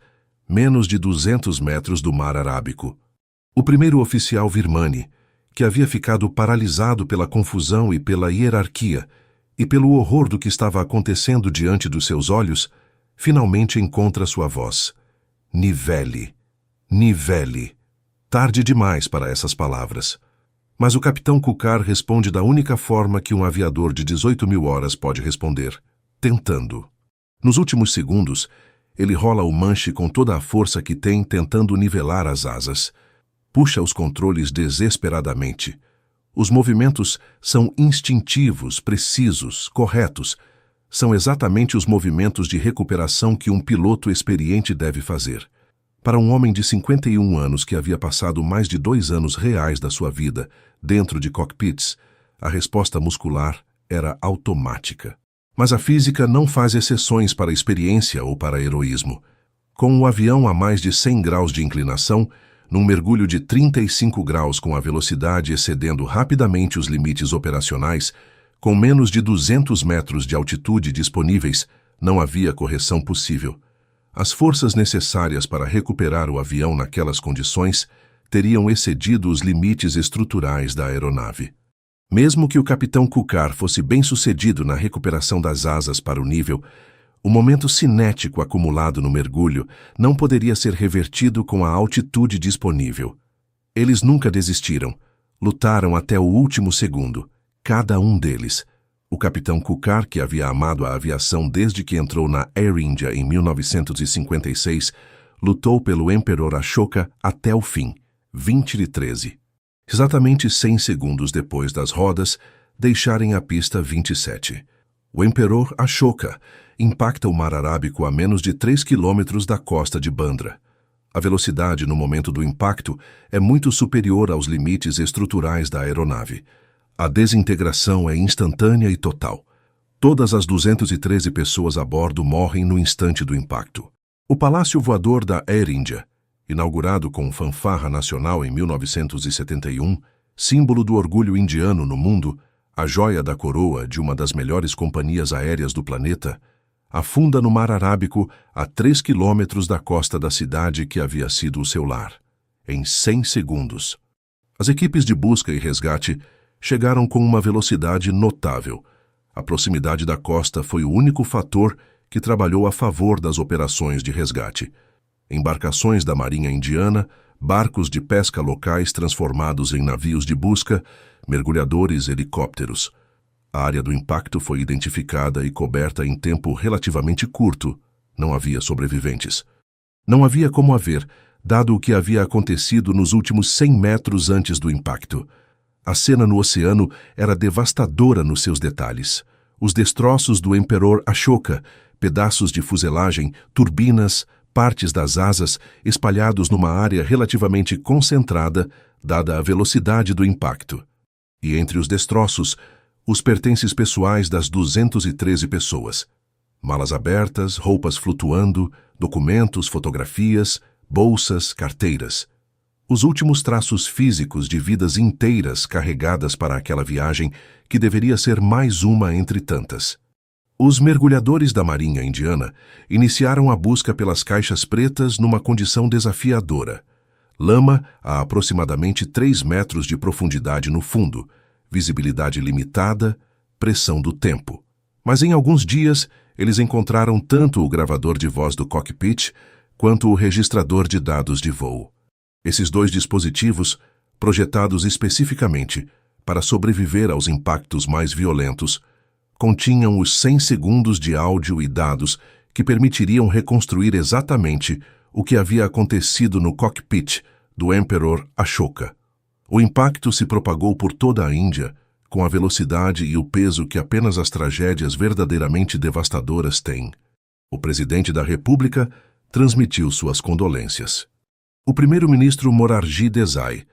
menos de 200 metros do mar Arábico. O primeiro oficial Virmani, que havia ficado paralisado pela confusão e pela hierarquia, e pelo horror do que estava acontecendo diante dos seus olhos, finalmente encontra sua voz. Nivelle. Nivelle. Tarde demais para essas palavras. Mas o capitão Kukar responde da única forma que um aviador de 18.000 horas pode responder, tentando. Nos últimos segundos, ele rola o manche com toda a força que tem, tentando nivelar as asas. Puxa os controles desesperadamente. Os movimentos são instintivos, precisos, corretos. São exatamente os movimentos de recuperação que um piloto experiente deve fazer. Para um homem de 51 anos que havia passado mais de 2 anos reais da sua vida dentro de cockpits, a resposta muscular era automática. Mas a física não faz exceções para experiência ou para heroísmo. Com o avião a mais de 100 graus de inclinação, num mergulho de 35 graus com a velocidade excedendo rapidamente os limites operacionais, com menos de 200 metros de altitude disponíveis, não havia correção possível. As forças necessárias para recuperar o avião naquelas condições teriam excedido os limites estruturais da aeronave. Mesmo que o capitão Kukar fosse bem-sucedido na recuperação das asas para o nível, o momento cinético acumulado no mergulho não poderia ser revertido com a altitude disponível. Eles nunca desistiram. Lutaram até o último segundo, cada um deles. O capitão Kukar, que havia amado a aviação desde que entrou na Air India em 1956, lutou pelo Emperor Ashoka até o fim, 20 de 13. exatamente 100 segundos depois das rodas deixarem a pista 27. O Emperor Ashoka impacta o Mar Arábico a menos de 3 quilômetros da costa de Bandra. A velocidade no momento do impacto é muito superior aos limites estruturais da aeronave. A desintegração é instantânea e total. Todas as 213 pessoas a bordo morrem no instante do impacto. O Palácio Voador da Air India, inaugurado com fanfarra nacional em 1971, símbolo do orgulho indiano no mundo, a joia da coroa de uma das melhores companhias aéreas do planeta, afunda no Mar Arábico a 3 quilômetros da costa da cidade que havia sido o seu lar, em 100 segundos. As equipes de busca e resgate chegaram com uma velocidade notável. A proximidade da costa foi o único fator que trabalhou a favor das operações de resgate. Embarcações da Marinha Indiana, barcos de pesca locais transformados em navios de busca, mergulhadores, helicópteros. A área do impacto foi identificada e coberta em tempo relativamente curto. Não havia sobreviventes. Não havia como haver, dado o que havia acontecido nos últimos 100 metros antes do impacto. A cena no oceano era devastadora nos seus detalhes. Os destroços do Emperor Ashoka, pedaços de fuselagem, turbinas, partes das asas espalhados numa área relativamente concentrada, dada a velocidade do impacto. E entre os destroços, os pertences pessoais das 213 pessoas. Malas abertas, roupas flutuando, documentos, fotografias, bolsas, carteiras. Os últimos traços físicos de vidas inteiras carregadas para aquela viagem que deveria ser mais uma entre tantas. Os mergulhadores da Marinha Indiana iniciaram a busca pelas caixas pretas numa condição desafiadora. Lama a aproximadamente 3 metros de profundidade no fundo, visibilidade limitada, pressão do tempo. Mas em alguns dias, eles encontraram tanto o gravador de voz do cockpit quanto o registrador de dados de voo. Esses dois dispositivos, projetados especificamente para sobreviver aos impactos mais violentos, continham os 100 segundos de áudio e dados que permitiriam reconstruir exatamente o que havia acontecido no cockpit do Emperor Ashoka. O impacto se propagou por toda a Índia, com a velocidade e o peso que apenas as tragédias verdadeiramente devastadoras têm. O presidente da República transmitiu suas condolências. O primeiro-ministro Morarji Desai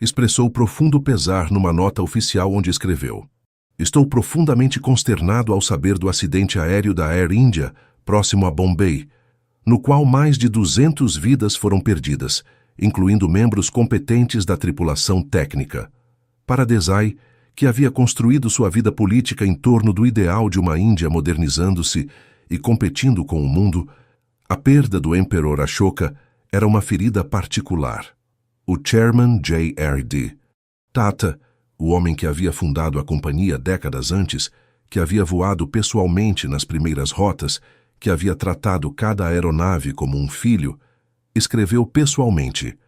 expressou profundo pesar numa nota oficial onde escreveu: "Estou profundamente consternado ao saber do acidente aéreo da Air India, próximo a Bombay, no qual mais de 200 vidas foram perdidas, incluindo membros competentes da tripulação técnica." Para Desai, que havia construído sua vida política em torno do ideal de uma Índia modernizando-se e competindo com o mundo, a perda do Emperor Ashoka era uma ferida particular. O chairman J.R.D. Tata, o homem que havia fundado a companhia décadas antes, que havia voado pessoalmente nas primeiras rotas, que havia tratado cada aeronave como um filho, escreveu pessoalmente: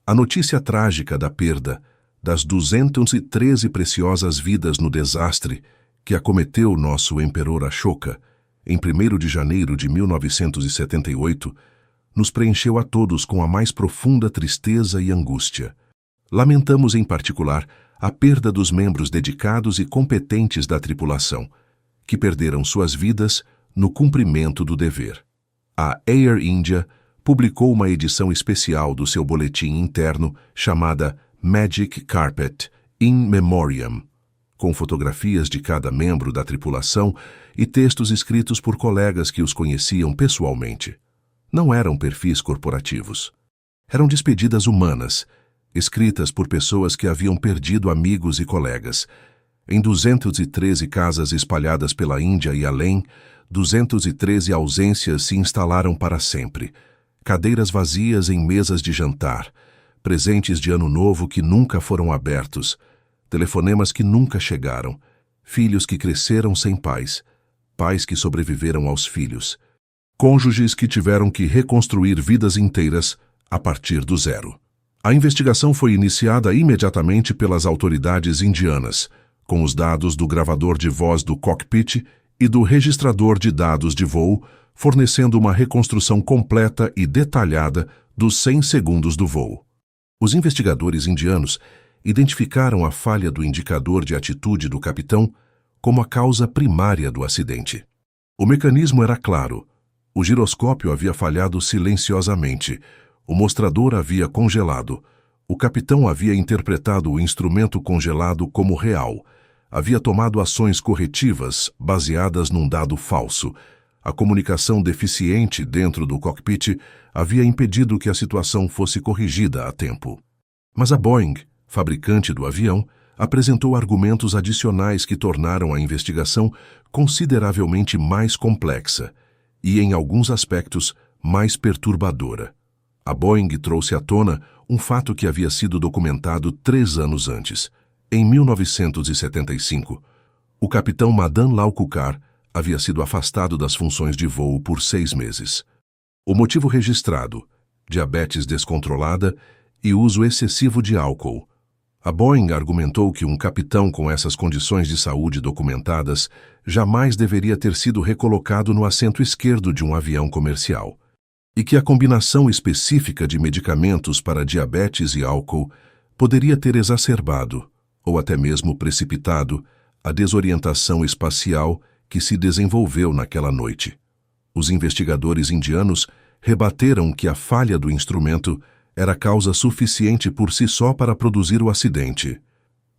"A notícia trágica da perda das 213 preciosas vidas no desastre que acometeu nosso Emperor Ashoka em 1º de janeiro de 1978 nos preencheu a todos com a mais profunda tristeza e angústia. Lamentamos em particular a perda dos membros dedicados e competentes da tripulação, que perderam suas vidas no cumprimento do dever." A Air India publicou uma edição especial do seu boletim interno chamada Magic Carpet in Memoriam, com fotografias de cada membro da tripulação e textos escritos por colegas que os conheciam pessoalmente. Não eram perfis corporativos. Eram despedidas humanas, escritas por pessoas que haviam perdido amigos e colegas. Em 213 casas espalhadas pela Índia e além, 213 ausências se instalaram para sempre. Cadeiras vazias em mesas de jantar, presentes de ano novo que nunca foram abertos, telefonemas que nunca chegaram, filhos que cresceram sem pais, pais que sobreviveram aos filhos, cônjuges que tiveram que reconstruir vidas inteiras a partir do zero. A investigação foi iniciada imediatamente pelas autoridades indianas, com os dados do gravador de voz do cockpit e do registrador de dados de voo, fornecendo uma reconstrução completa e detalhada dos 100 segundos do voo. Os investigadores indianos identificaram a falha do indicador de atitude do capitão como a causa primária do acidente. O mecanismo era claro. O giroscópio havia falhado silenciosamente, o mostrador havia congelado, o capitão havia interpretado o instrumento congelado como real, havia tomado ações corretivas baseadas num dado falso. A comunicação deficiente dentro do cockpit havia impedido que a situação fosse corrigida a tempo. Mas a Boeing, fabricante do avião, apresentou argumentos adicionais que tornaram a investigação consideravelmente mais complexa e, em alguns aspectos, mais perturbadora. A Boeing trouxe à tona um fato que havia sido documentado 3 anos antes. Em 1975, o capitão Madan Lal Kukar havia sido afastado das funções de voo por 6 meses. O motivo registrado: diabetes descontrolada e uso excessivo de álcool. A Boeing argumentou que um capitão com essas condições de saúde documentadas jamais deveria ter sido recolocado no assento esquerdo de um avião comercial, e que a combinação específica de medicamentos para diabetes e álcool poderia ter exacerbado, ou até mesmo precipitado, a desorientação espacial que se desenvolveu naquela noite. Os investigadores indianos rebateram que a falha do instrumento era causa suficiente por si só para produzir o acidente,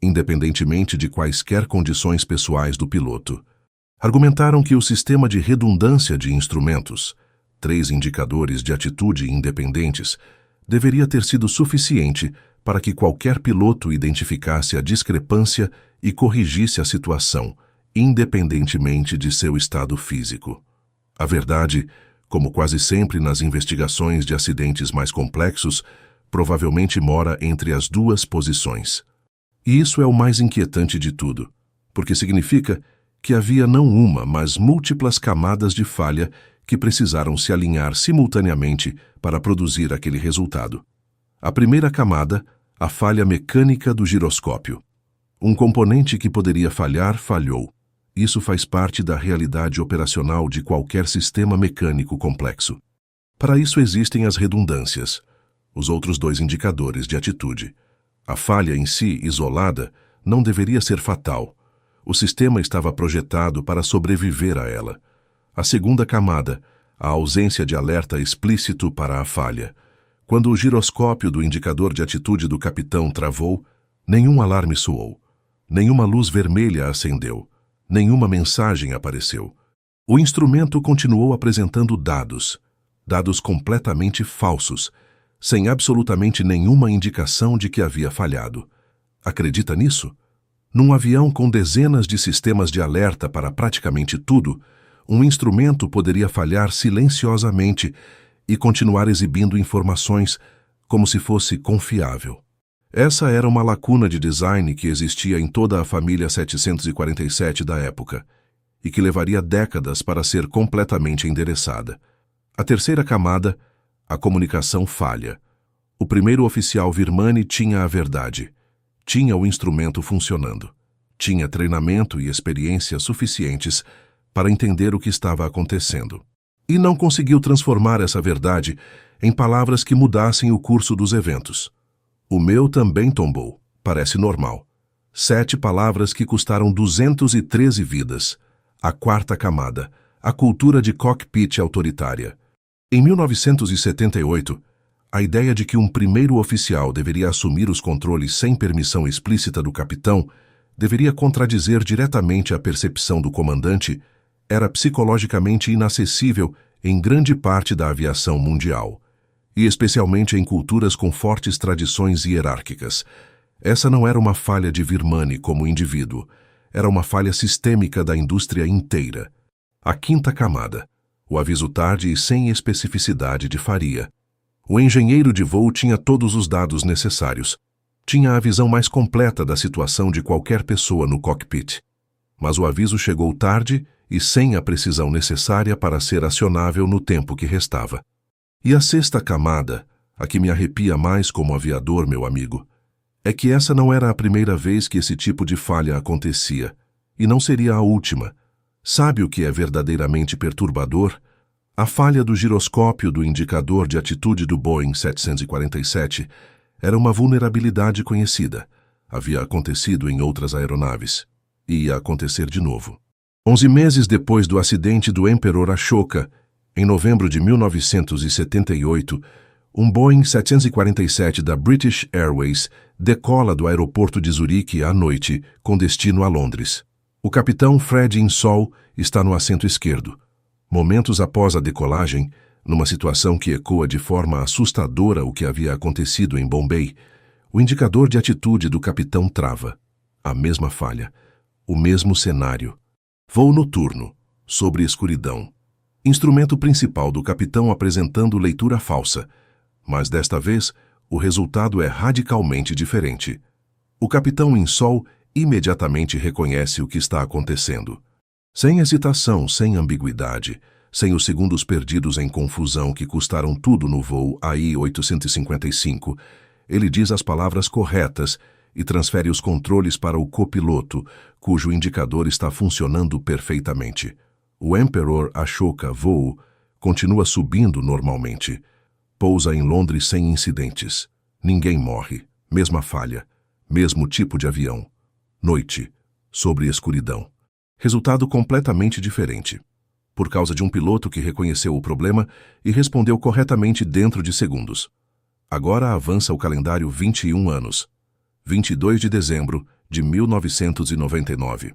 independentemente de quaisquer condições pessoais do piloto. Argumentaram que o sistema de redundância de instrumentos, 3 indicadores de atitude independentes, deveria ter sido suficiente para que qualquer piloto identificasse a discrepância e corrigisse a situação, independentemente de seu estado físico. A verdade, como quase sempre nas investigações de acidentes mais complexos, provavelmente mora entre as 2 posições. E isso é o mais inquietante de tudo, porque significa que havia não uma, mas múltiplas camadas de falha que precisaram se alinhar simultaneamente para produzir aquele resultado. A primeira camada, a falha mecânica do giroscópio. Um componente que poderia falhar, falhou. Isso faz parte da realidade operacional de qualquer sistema mecânico complexo. Para isso existem as redundâncias, os outros 2 indicadores de atitude. A falha em si, isolada, não deveria ser fatal. O sistema estava projetado para sobreviver a ela. A segunda camada, a ausência de alerta explícito para a falha. Quando o giroscópio do indicador de atitude do capitão travou, nenhum alarme soou, nenhuma luz vermelha acendeu, nenhuma mensagem apareceu. O instrumento continuou apresentando dados completamente falsos, sem absolutamente nenhuma indicação de que havia falhado. Acredita nisso? Num avião com dezenas de sistemas de alerta para praticamente tudo, um instrumento poderia falhar silenciosamente e continuar exibindo informações como se fosse confiável. Essa era uma lacuna de design que existia em toda a família 747 da época e que levaria décadas para ser completamente endereçada. A terceira camada, a comunicação falha. O primeiro oficial Virmani tinha a verdade. Tinha o instrumento funcionando. Tinha treinamento e experiência suficientes para entender o que estava acontecendo. E não conseguiu transformar essa verdade em palavras que mudassem o curso dos eventos. O meu também tombou, parece normal. 7 palavras que custaram 213 vidas. A quarta camada, a cultura de cockpit autoritária. Em 1978, a ideia de que um primeiro oficial deveria assumir os controles sem permissão explícita do capitão deveria contradizer diretamente a percepção do comandante era psicologicamente inacessível em grande parte da aviação mundial, e especialmente em culturas com fortes tradições hierárquicas. Essa não era uma falha de Virmani como indivíduo, era uma falha sistêmica da indústria inteira. A quinta camada, o aviso tarde e sem especificidade de Faria. O engenheiro de voo tinha todos os dados necessários, tinha a visão mais completa da situação de qualquer pessoa no cockpit, mas o aviso chegou tarde e sem a precisão necessária para ser acionável no tempo que restava. E a sexta camada, a que me arrepia mais como aviador, meu amigo, é que essa não era a primeira vez que esse tipo de falha acontecia, e não seria a última. Sabe o que é verdadeiramente perturbador? A falha do giroscópio do indicador de atitude do Boeing 747 era uma vulnerabilidade conhecida. Havia acontecido em outras aeronaves. E ia acontecer de novo. 11 meses depois do acidente do Emperor Ashoka, em novembro de 1978, um Boeing 747 da British Airways decola do aeroporto de Zurique à noite, com destino a Londres. O capitão Fred Insall está no assento esquerdo. Momentos após a decolagem, numa situação que ecoa de forma assustadora o que havia acontecido em Bombay, o indicador de atitude do capitão trava. A mesma falha. O mesmo cenário. Voo noturno, sobre escuridão. Instrumento principal do capitão apresentando leitura falsa. Mas desta vez, o resultado é radicalmente diferente. O capitão Insall imediatamente reconhece o que está acontecendo. Sem hesitação, sem ambiguidade, sem os segundos perdidos em confusão que custaram tudo no voo AI-855, ele diz as palavras corretas e transfere os controles para o copiloto, cujo indicador está funcionando perfeitamente. O Emperor Ashoka voo continua subindo normalmente. Pousa em Londres sem incidentes. Ninguém morre. Mesma falha. Mesmo tipo de avião. Noite. Sobre escuridão. Resultado completamente diferente. Por causa de um piloto que reconheceu o problema e respondeu corretamente dentro de segundos. Agora avança o calendário 21 anos. 22 de dezembro de 1999.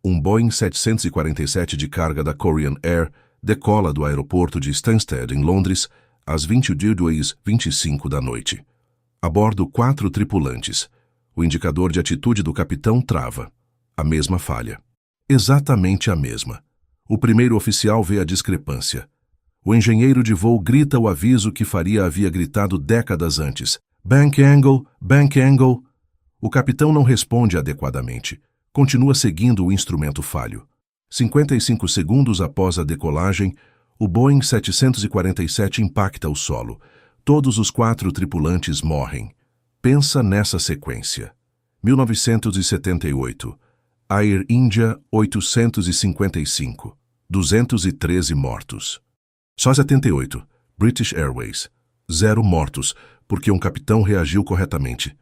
Um Boeing 747 de carga da Korean Air decola do aeroporto de Stansted, em Londres, às 22h25 da noite. A bordo, 4 tripulantes. O indicador de atitude do capitão trava. A mesma falha. Exatamente a mesma. O primeiro oficial vê a discrepância. O engenheiro de voo grita o aviso que Faria havia gritado décadas antes. Bank angle, bank angle. O capitão não responde adequadamente. Continua seguindo o instrumento falho. 55 segundos após a decolagem, o Boeing 747 impacta o solo. Todos os 4 tripulantes morrem. Pensa nessa sequência. 1978. Air India 855. 213 mortos. Só 78. British Airways. 0 mortos, porque um capitão reagiu corretamente.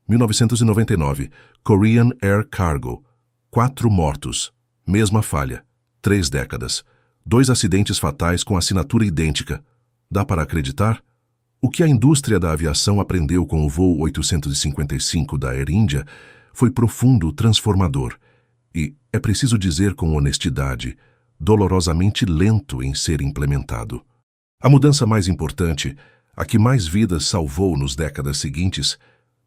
1999. Korean Air Cargo. 4 mortos. Mesma falha. 3 décadas. 2 acidentes fatais com assinatura idêntica. Dá para acreditar? O que a indústria da aviação aprendeu com o voo 855 da Air India foi profundo, transformador. E, é preciso dizer com honestidade, dolorosamente lento em ser implementado. A mudança mais importante, a que mais vidas salvou nos décadas seguintes,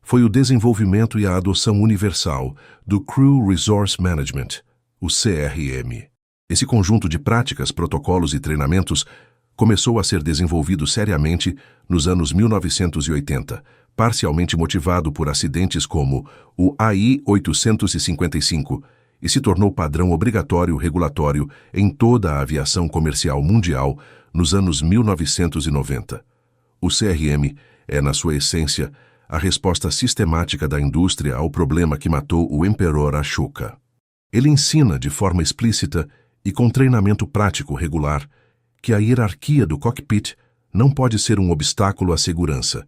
foi o desenvolvimento e a adoção universal do Crew Resource Management, o CRM. Esse conjunto de práticas, protocolos e treinamentos começou a ser desenvolvido seriamente nos anos 1980, parcialmente motivado por acidentes como o AI-855, e se tornou padrão obrigatório regulatório em toda a aviação comercial mundial nos anos 1990. O CRM é, na sua essência, a resposta sistemática da indústria ao problema que matou o Emperor Ashoka. Ele ensina de forma explícita e com treinamento prático regular que a hierarquia do cockpit não pode ser um obstáculo à segurança,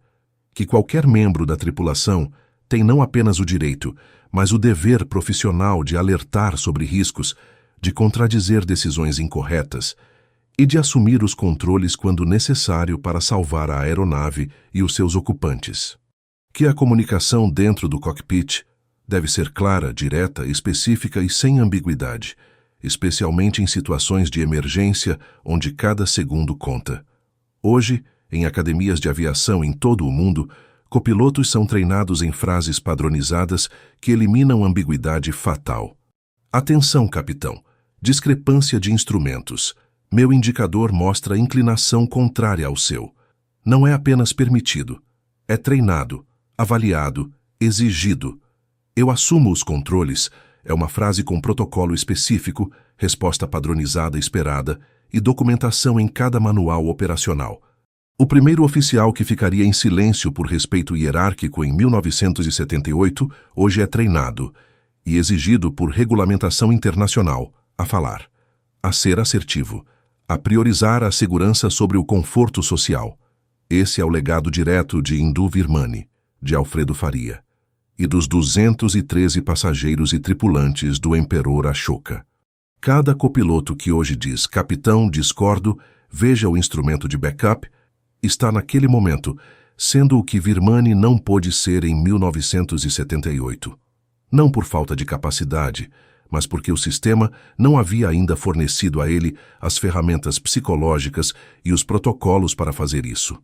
que qualquer membro da tripulação tem não apenas o direito, mas o dever profissional de alertar sobre riscos, de contradizer decisões incorretas e de assumir os controles quando necessário para salvar a aeronave e os seus ocupantes. Que a comunicação dentro do cockpit deve ser clara, direta, específica e sem ambiguidade, especialmente em situações de emergência onde cada segundo conta. Hoje, em academias de aviação em todo o mundo, copilotos são treinados em frases padronizadas que eliminam ambiguidade fatal. Atenção, capitão. Discrepância de instrumentos. Meu indicador mostra inclinação contrária ao seu. Não é apenas permitido. É treinado, avaliado, exigido. Eu assumo os controles. É uma frase com protocolo específico, resposta padronizada esperada e documentação em cada manual operacional. O primeiro oficial que ficaria em silêncio por respeito hierárquico em 1978, hoje é treinado e exigido por regulamentação internacional a falar, a ser assertivo, a priorizar a segurança sobre o conforto social. Esse é o legado direto de Indu Virmani, de Alfredo Faria. e dos 213 passageiros e tripulantes do Emperor Ashoka. Cada copiloto que hoje diz "Capitão, discordo, veja o instrumento de backup", está naquele momento sendo o que Virmani não pôde ser em 1978. Não por falta de capacidade, mas porque o sistema não havia ainda fornecido a ele as ferramentas psicológicas e os protocolos para fazer isso.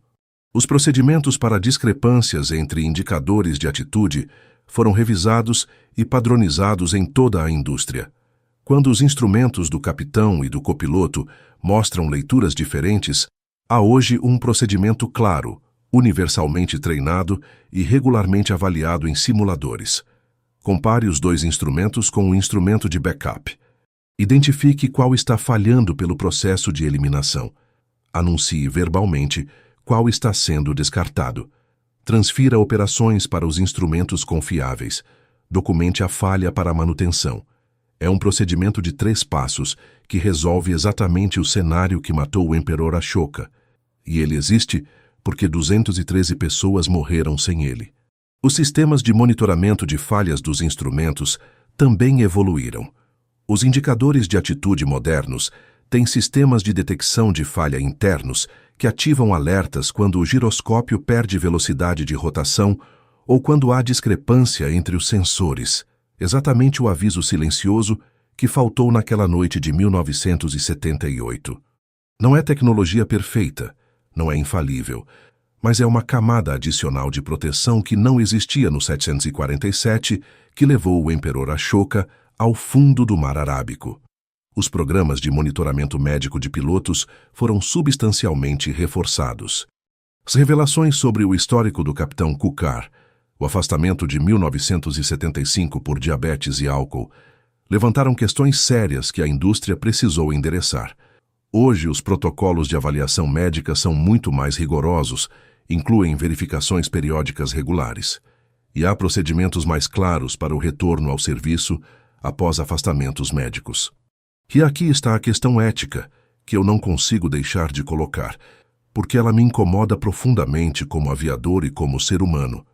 Os procedimentos para discrepâncias entre indicadores de atitude foram revisados e padronizados em toda a indústria. Quando os instrumentos do capitão e do copiloto mostram leituras diferentes, há hoje um procedimento claro, universalmente treinado e regularmente avaliado em simuladores. Compare os dois instrumentos com o instrumento de backup. Identifique qual está falhando pelo processo de eliminação. Anuncie verbalmente qual está sendo descartado. Transfira operações para os instrumentos confiáveis. Documente a falha para a manutenção. É um procedimento de 3 passos que resolve exatamente o cenário que matou o Emperor Ashoka. E ele existe porque 213 pessoas morreram sem ele. Os sistemas de monitoramento de falhas dos instrumentos também evoluíram. Os indicadores de atitude modernos têm sistemas de detecção de falha internos que ativam alertas quando o giroscópio perde velocidade de rotação ou quando há discrepância entre os sensores, exatamente o aviso silencioso que faltou naquela noite de 1978. Não é tecnologia perfeita, não é infalível, mas é uma camada adicional de proteção que não existia no 747, que levou o Emperor Ashoka ao fundo do Mar Arábico. Os programas de monitoramento médico de pilotos foram substancialmente reforçados. As revelações sobre o histórico do capitão Kukar, o afastamento de 1975 por diabetes e álcool, levantaram questões sérias que a indústria precisou endereçar. Hoje, os protocolos de avaliação médica são muito mais rigorosos, incluem verificações periódicas regulares, e há procedimentos mais claros para o retorno ao serviço após afastamentos médicos. E aqui está a questão ética, que eu não consigo deixar de colocar, porque ela me incomoda profundamente como aviador e como ser humano.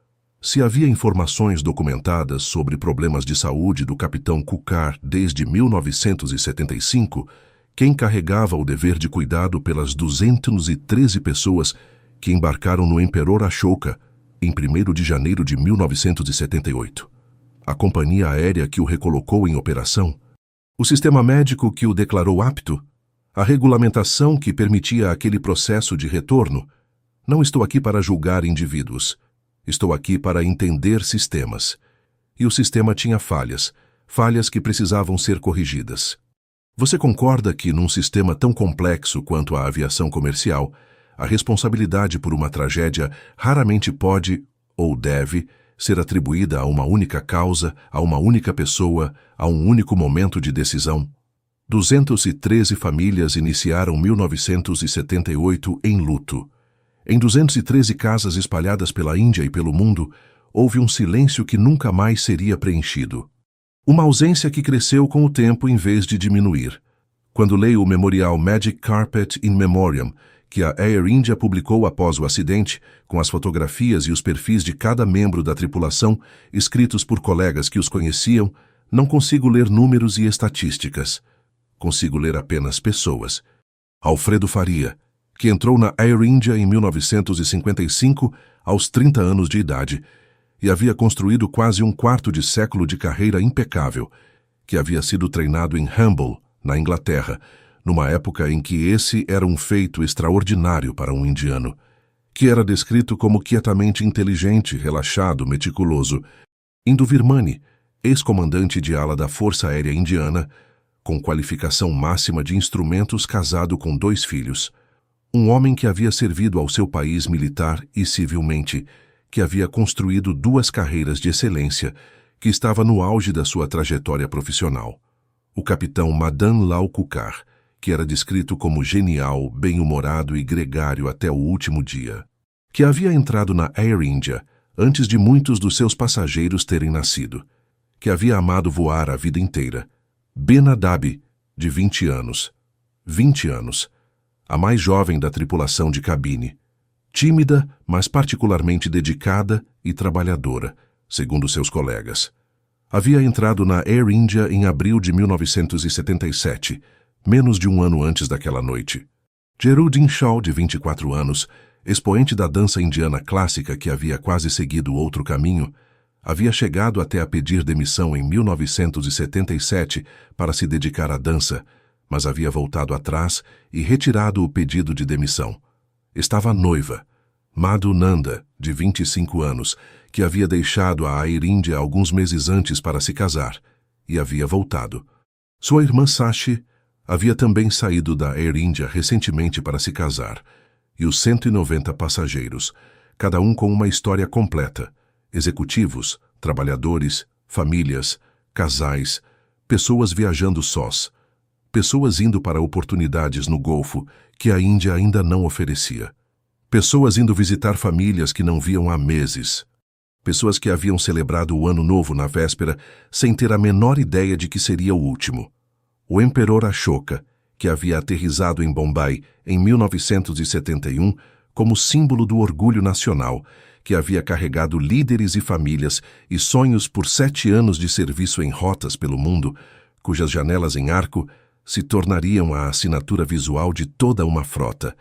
Se havia informações documentadas sobre problemas de saúde do capitão Kukar desde 1975, quem carregava o dever de cuidado pelas 213 pessoas que embarcaram no Emperor Ashoka em 1º de janeiro de 1978? A companhia aérea que o recolocou em operação? O sistema médico que o declarou apto? A regulamentação que permitia aquele processo de retorno? Não estou aqui para julgar indivíduos. Estou aqui para entender sistemas. E o sistema tinha falhas que precisavam ser corrigidas. Você concorda que, num sistema tão complexo quanto a aviação comercial, a responsabilidade por uma tragédia raramente pode, ou deve, ser atribuída a uma única causa, a uma única pessoa, a um único momento de decisão? 213 famílias iniciaram 1978 em luto. Em 213 casas espalhadas pela Índia e pelo mundo, houve um silêncio que nunca mais seria preenchido. Uma ausência que cresceu com o tempo em vez de diminuir. Quando leio o memorial Magic Carpet in Memoriam, que a Air India publicou após o acidente, com as fotografias e os perfis de cada membro da tripulação, escritos por colegas que os conheciam, não consigo ler números e estatísticas. Consigo ler apenas pessoas. Alfredo Faria, que entrou na Air India em 1955, aos 30 anos de idade, e havia construído quase um quarto de século de carreira impecável, que havia sido treinado em Humble, na Inglaterra, numa época em que esse era um feito extraordinário para um indiano, que era descrito como quietamente inteligente, relaxado, meticuloso. Indo Virmani, ex-comandante de ala da Força Aérea Indiana, com qualificação máxima de instrumentos, casado com 2 filhos. Um homem que havia servido ao seu país militar e civilmente, que havia construído 2 carreiras de excelência, que estava no auge da sua trajetória profissional. O capitão Madan Lal Kukar, que era descrito como genial, bem-humorado e gregário até o último dia, que havia entrado na Air India antes de muitos dos seus passageiros terem nascido, que havia amado voar a vida inteira. Benadabi, de 20 anos. 20 anos. A mais jovem da tripulação de cabine. Tímida, mas particularmente dedicada e trabalhadora. segundo seus colegas. Havia entrado na Air India em abril de 1977, menos de um ano antes daquela noite. Geraldine Shaw, de 24 anos, expoente da dança indiana clássica que havia quase seguido outro caminho, havia chegado até a pedir demissão em 1977 para se dedicar à dança, mas havia voltado atrás e retirado o pedido de demissão. Estava noiva, Madhu Nanda, de 25 anos, que havia deixado a Air India alguns meses antes para se casar, e havia voltado. Sua irmã Sashi havia também saído da Air India recentemente para se casar, e os 190 passageiros, cada um com uma história completa, executivos, trabalhadores, famílias, casais, pessoas viajando sós, pessoas indo para oportunidades no Golfo que a Índia ainda não oferecia, pessoas indo visitar famílias que não viam há meses, pessoas que haviam celebrado o Ano Novo na véspera sem ter a menor ideia de que seria o último. O Emperor Ashoka, que havia aterrissado em Bombay em 1971 como símbolo do orgulho nacional, que havia carregado líderes e famílias e sonhos por 7 anos de serviço em rotas pelo mundo, cujas janelas em arco se tornariam a assinatura visual de toda uma frota,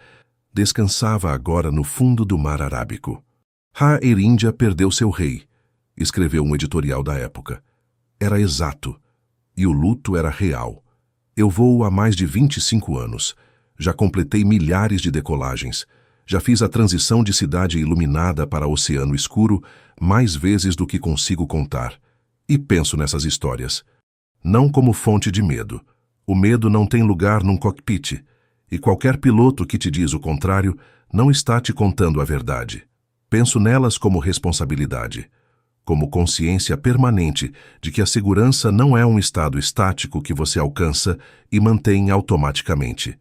descansava agora no fundo do mar Arábico. A Air India perdeu seu rei, escreveu um editorial da época. Era exato, e o luto era real. Eu voo há mais de 25 anos. Já completei milhares de decolagens. Já fiz a transição de cidade iluminada para oceano escuro mais vezes do que consigo contar. E penso nessas histórias. Não como fonte de medo. O medo não tem lugar num cockpit. E qualquer piloto que te diz o contrário não está te contando a verdade. Penso nelas como responsabilidade. Como consciência permanente de que a segurança não é um estado estático que você alcança e mantém automaticamente.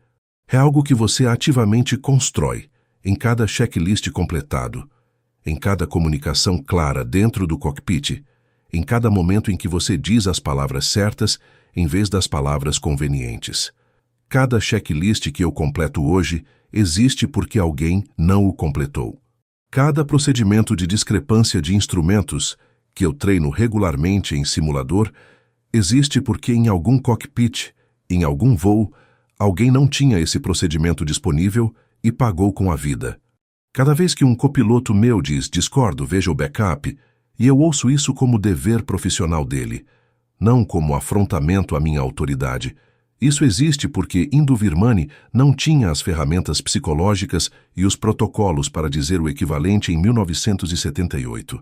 É algo que você ativamente constrói, em cada checklist completado, em cada comunicação clara dentro do cockpit, em cada momento em que você diz as palavras certas em vez das palavras convenientes. Cada checklist que eu completo hoje existe porque alguém não o completou. Cada procedimento de discrepância de instrumentos, que eu treino regularmente em simulador, existe porque em algum cockpit, em algum voo, alguém não tinha esse procedimento disponível e pagou com a vida. Cada vez que um copiloto meu diz discordo, veja o backup, e eu ouço isso como dever profissional dele, não como afrontamento à minha autoridade. Isso existe porque Indu Virmani não tinha as ferramentas psicológicas e os protocolos para dizer o equivalente em 1978.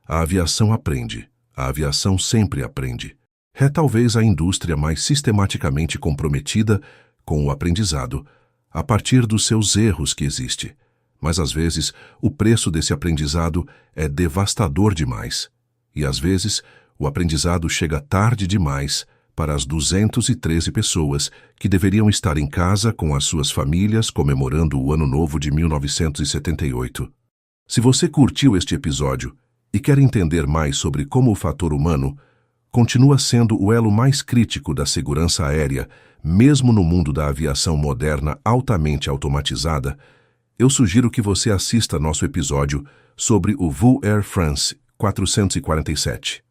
A aviação aprende. A aviação sempre aprende. É talvez a indústria mais sistematicamente comprometida com o aprendizado, a partir dos seus erros que existe. Mas às vezes o preço desse aprendizado é devastador demais. E às vezes o aprendizado chega tarde demais para as 213 pessoas que deveriam estar em casa com as suas famílias comemorando o Ano Novo de 1978. Se você curtiu este episódio e quer entender mais sobre como o fator humano continua sendo o elo mais crítico da segurança aérea, mesmo no mundo da aviação moderna altamente automatizada, eu sugiro que você assista nosso episódio sobre o VU Air France 447.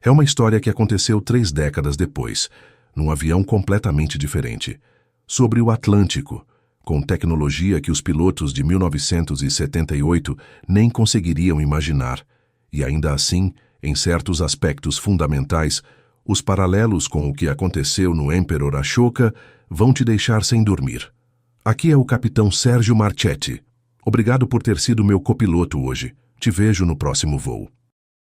É uma história que aconteceu 3 décadas depois, num avião completamente diferente, sobre o Atlântico, com tecnologia que os pilotos de 1978 nem conseguiriam imaginar, e ainda assim, em certos aspectos fundamentais, os paralelos com o que aconteceu no Emperor Ashoka vão te deixar sem dormir. Aqui é o capitão Sérgio Marchetti. Obrigado por ter sido meu copiloto hoje. Te vejo no próximo voo.